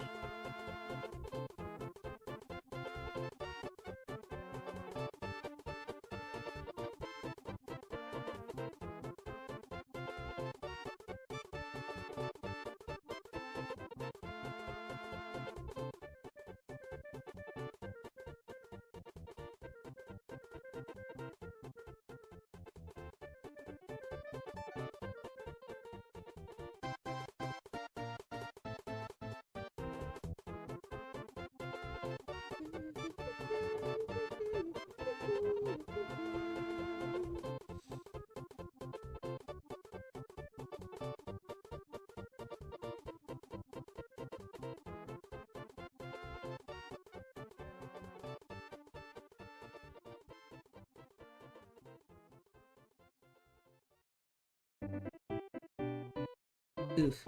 Oof.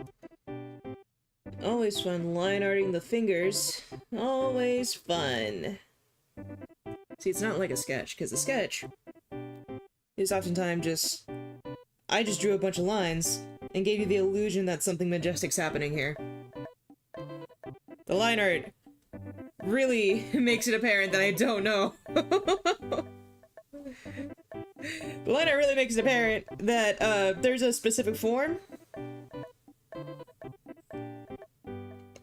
Always fun line arting the fingers. Always fun. See, it's not like a sketch, because a sketch is oftentimes just... I just drew a bunch of lines and gave you the illusion that something majestic's happening here. The line art really makes it apparent that I don't know. The line art really makes it apparent that there's a specific form.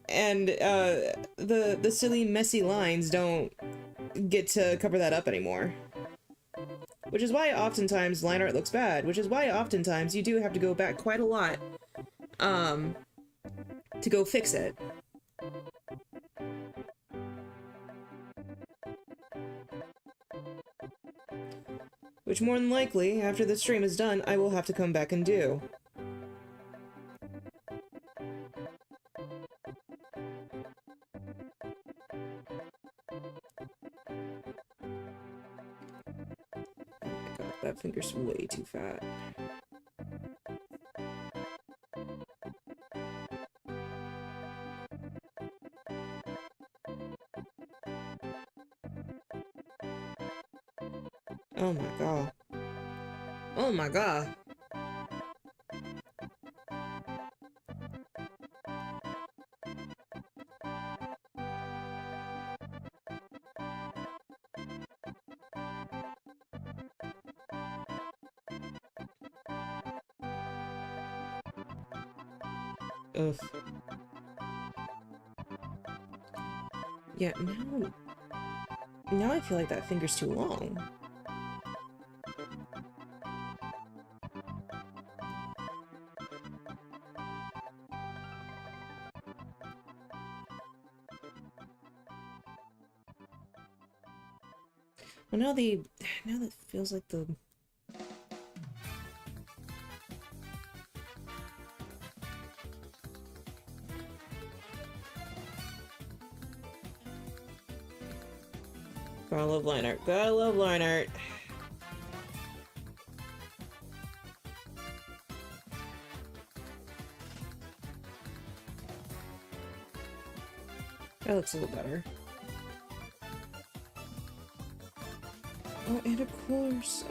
And the silly, messy lines don't get to cover that up anymore. Which is why oftentimes line art looks bad, which is why oftentimes you do have to go back quite a lot to go fix it. Which more than likely, after the stream is done, I will have to come back and do. That finger's way too fat. Oh my god. Oh my god. Ugh. Yeah, now I feel like that finger's too long. Well, now that feels like the... Gotta love line art. Gotta love line art. That looks a little better. Oh, and of course.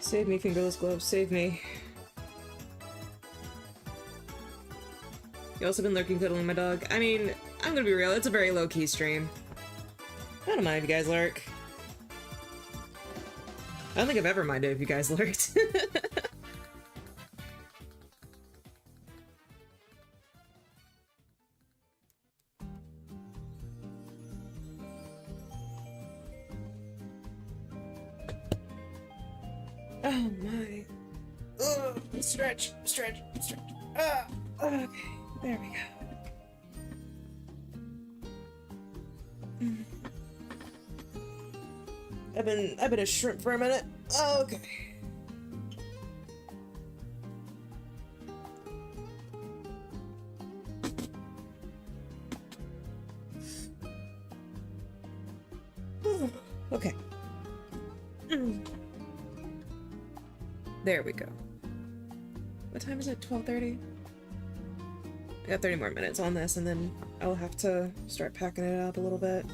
Save me, fingerless gloves, save me. You also been lurking, cuddling my dog. I mean, I'm gonna be real, it's a very low-key stream. I don't mind if you guys lurk. I don't think I've ever minded if you guys lurked. Oh my. Ugh. Stretch. Okay, there we go. I've been a shrimp for a minute. Okay. Okay. There we go. What time is it? 12:30? I got 30 more minutes on this, and then I'll have to start packing it up a little bit.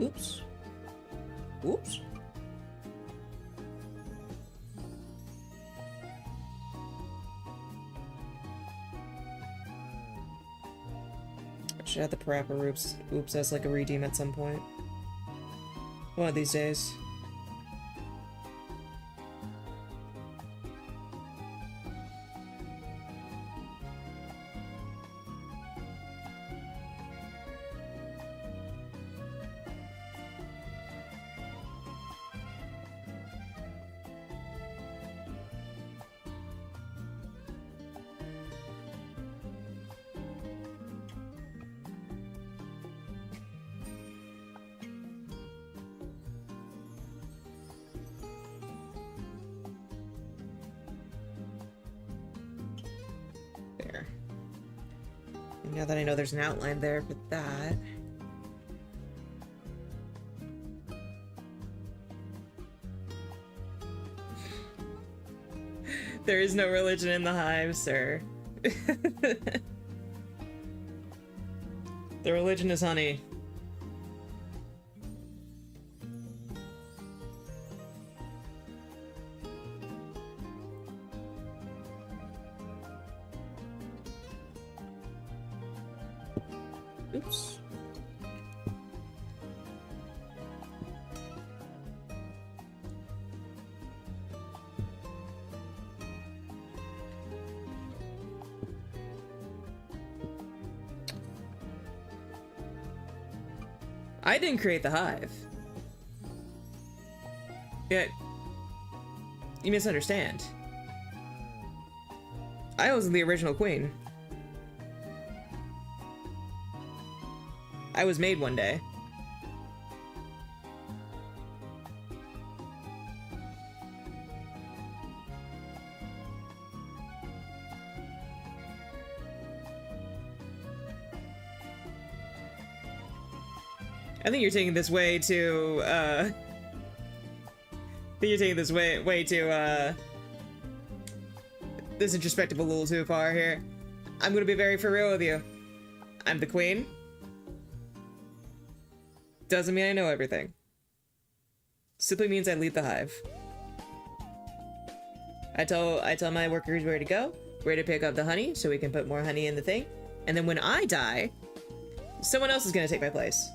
Oops. Oops. I should have the parappa oops as like a redeem at some point. One of these days. And now that I know there's an outline there for that. There is no religion in the hive, sir. The religion is honey. Oops. I didn't create the hive. Yet, you misunderstand. I wasn't the original queen. I was made one day. I think you're taking this way too, I think you're taking this way too, this introspective a little too far here. I'm gonna be very for real with you. I'm the queen. Doesn't mean I know everything. Simply means I lead the hive. I tell my workers where to go, where to pick up the honey, so we can put more honey in the thing. And then when I die, someone else is gonna take my place.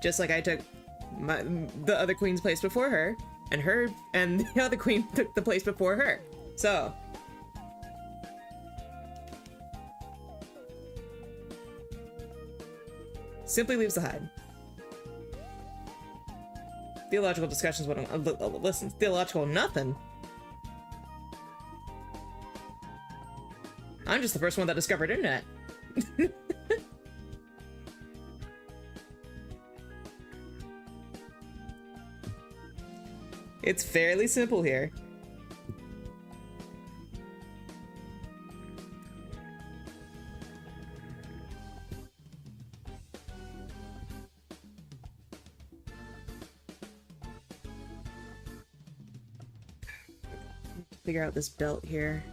Just like I took the other queen's place before her, and the other queen took the place before her. So. Simply leaves the hive. Theological discussions, what I'm, listen, theological nothing. I'm just the first one that discovered internet. It's fairly simple here. Figure out this belt here.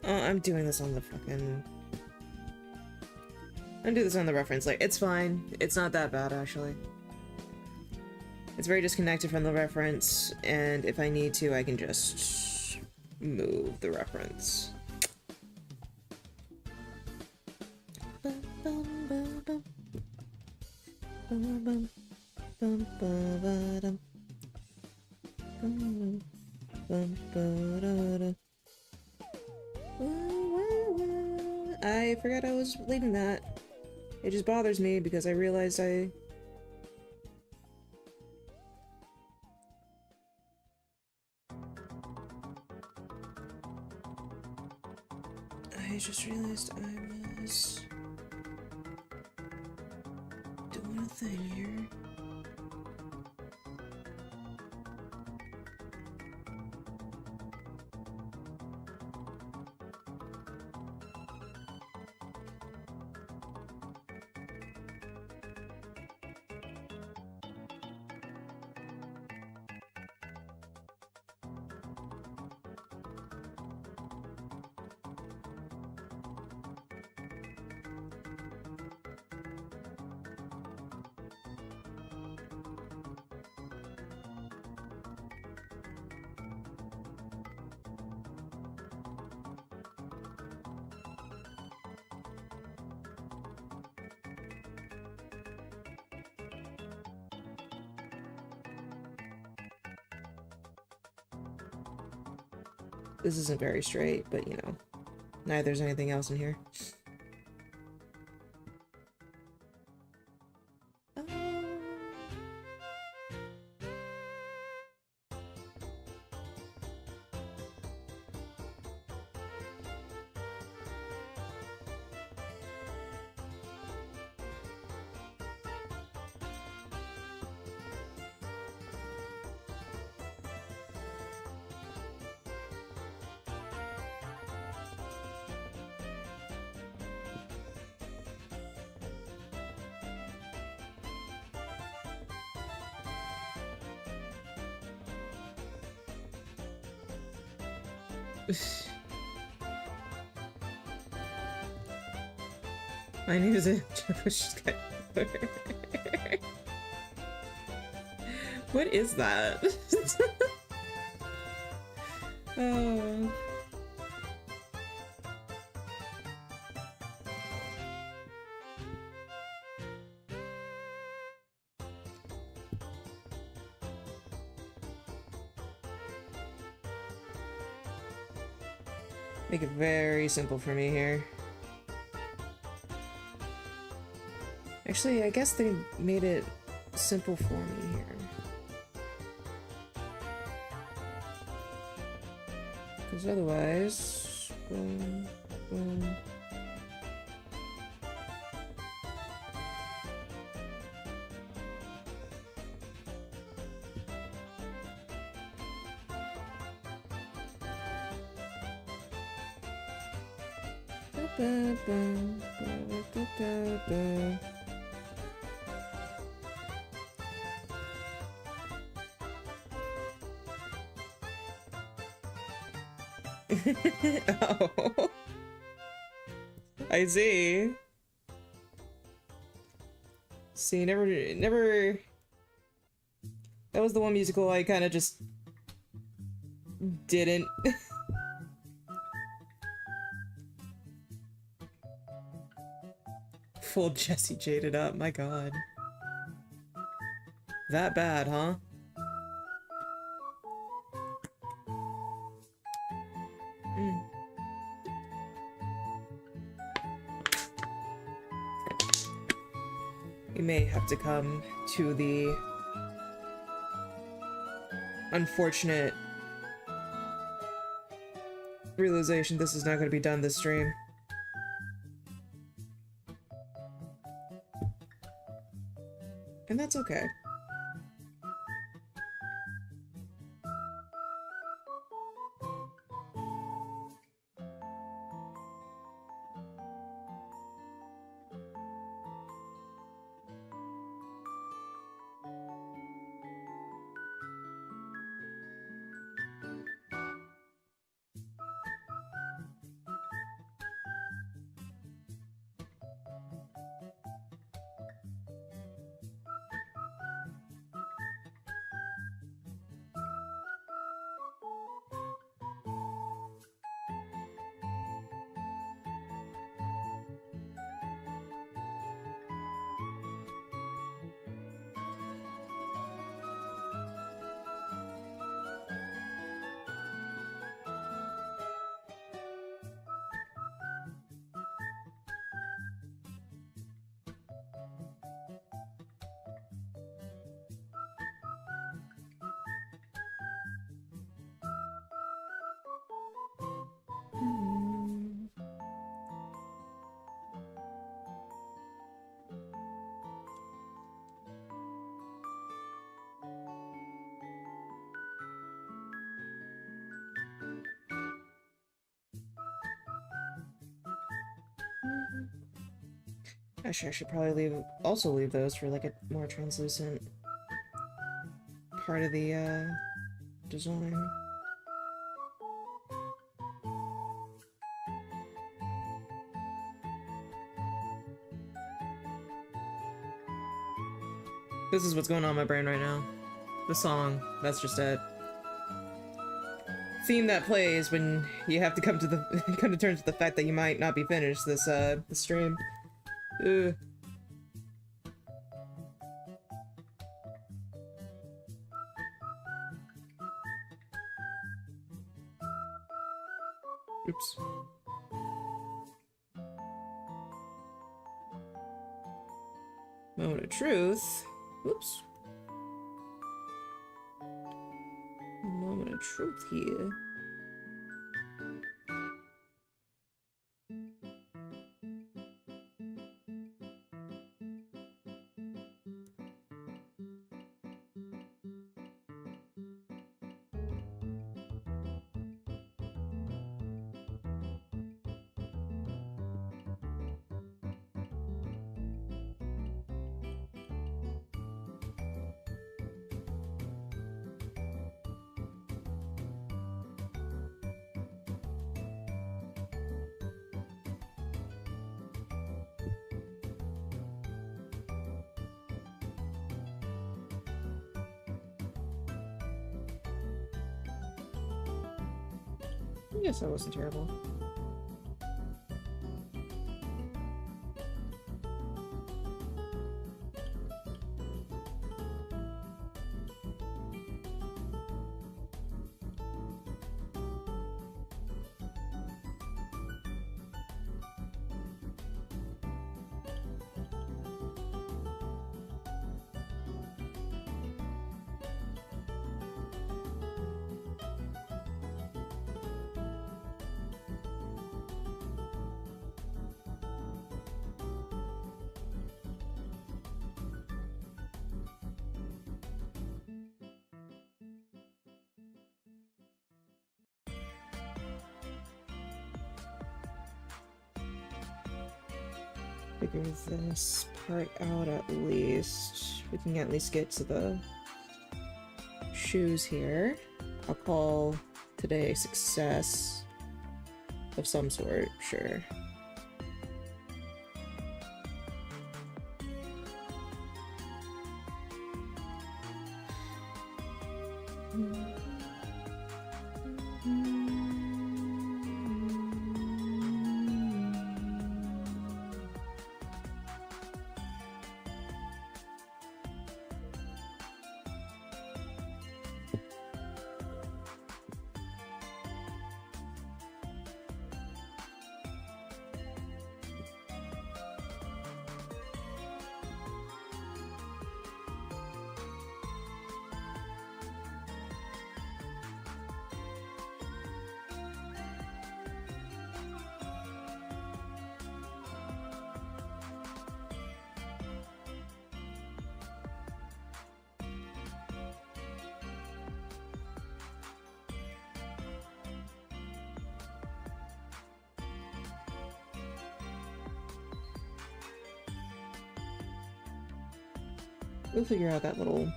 I'm doing this on the fucking... I'm doing this on the reference. Like, it's fine. It's not that bad, actually. It's very disconnected from the reference, and if I need to, I can just move the reference. I forgot I was leaving that. It just bothers me because I realized I just realized I was doing a thing here. This isn't very straight, but you know, neither there's anything else in here. My name is What is that? Oh. Make it very simple for me here. Actually, I guess they made it simple for me here. Because otherwise... boom, boom. Oh. I see. See, never... That was the one musical I kind of just... didn't. Full Jessie jaded up, my god. That bad, huh? We may have to come to the unfortunate realization this is not going to be done this stream. And that's okay. Actually, I should probably also leave those for like a more translucent part of the design. This is what's going on in my brain right now. The song, that's just it. Theme that plays when you have to come to terms with the fact that you might not be finished this stream. Ugh. Oops. Moment of truth. Oops. Moment of truth here. I guess that wasn't terrible. Figure this part out at least. We can at least get to the shoes here. I'll call today a success of some sort, sure. We'll figure out that little...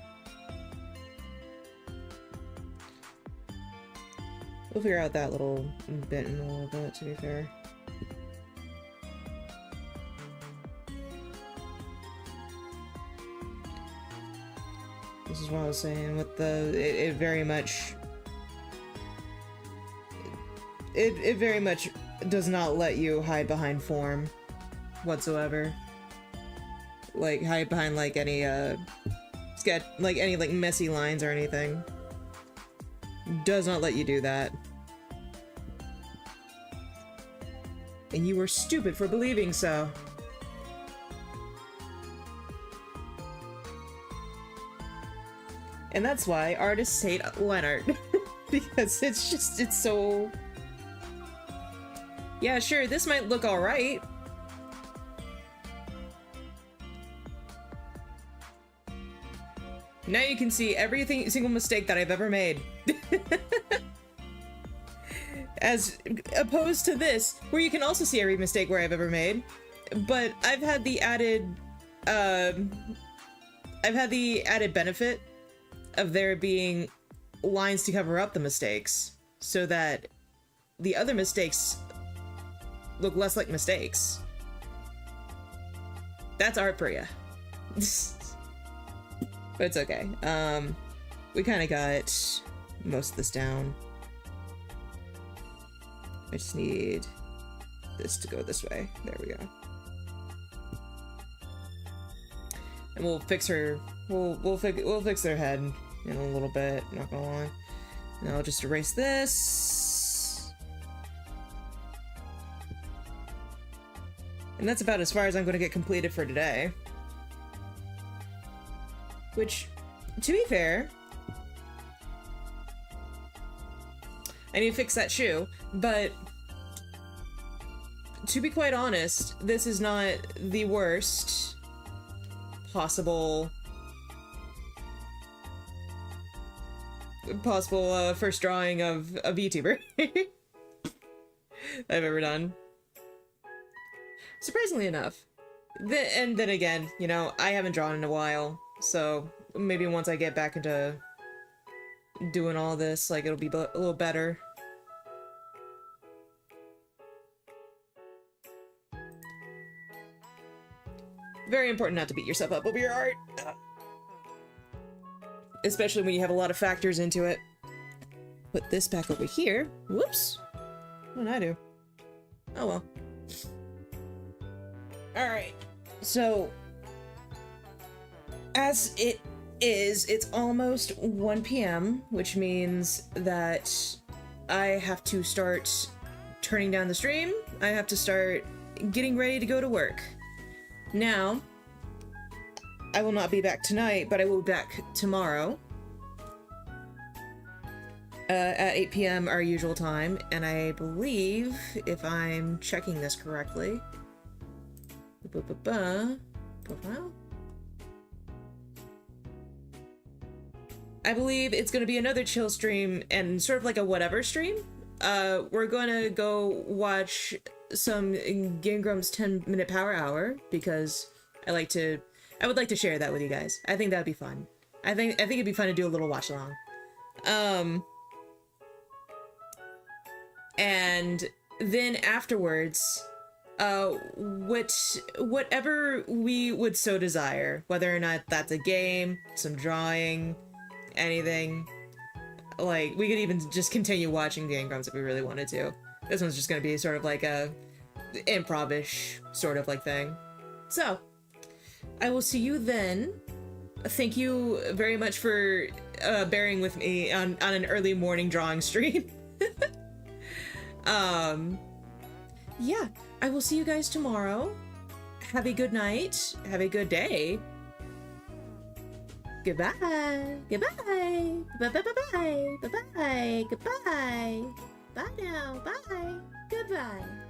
We'll figure out that little bit in a little bit, to be fair. This is what I was saying with the... It very much... It very much does not let you hide behind form whatsoever. Like, hide behind, like, any, sketch, like, any, like, messy lines or anything. Does not let you do that. And you were stupid for believing so. And that's why artists hate line art. Because it's just, it's so... Yeah, sure, this might look alright. Now you can see every single mistake that I've ever made. As opposed to this, where you can also see every mistake where I've ever made. But I've had the added, benefit of there being lines to cover up the mistakes, so that the other mistakes look less like mistakes. That's art for ya. But it's okay. We kind of got most of this down. I just need this to go this way. There we go. And we'll fix her. We'll fix their head in a little bit. Not gonna lie. Now I'll just erase this. And that's about as far as I'm going to get completed for today. Which, to be fair, I need to fix that shoe, but to be quite honest, this is not the worst possible first drawing of a VTuber I've ever done. Surprisingly enough. And then again, you know, I haven't drawn in a while, so maybe once I get back into doing all this, like, it'll be a little better. Very important not to beat yourself up over your art. Especially when you have a lot of factors into it. Put this back over here. Whoops. What did I do? Oh well. Alright. So, as it is, it's almost 1 p.m., which means that I have to start turning down the stream. I have to start getting ready to go to work. Now, I will not be back tonight, but I will be back tomorrow at 8 p.m. our usual time, and I believe, if I'm checking this correctly, profile? I believe it's going to be another chill stream and sort of like a whatever stream. We're going to go watch some Game Grumps 10-minute power hour because I would like to share that with you guys. I think that'd be fun. I think it'd be fun to do a little watch along. And then afterwards, whatever we would so desire, whether or not that's a game, some drawing, anything, like, we could even just continue watching Game Grumps if we really wanted to. This one's just gonna be sort of like a improv-ish sort of like thing. So, I will see you then. Thank you very much for bearing with me on an early morning drawing stream. Yeah, I will see you guys tomorrow. Have a good night. Have a good day. Goodbye. Goodbye. Bye-bye. Bye-bye. Goodbye. Bye now. Bye. Goodbye.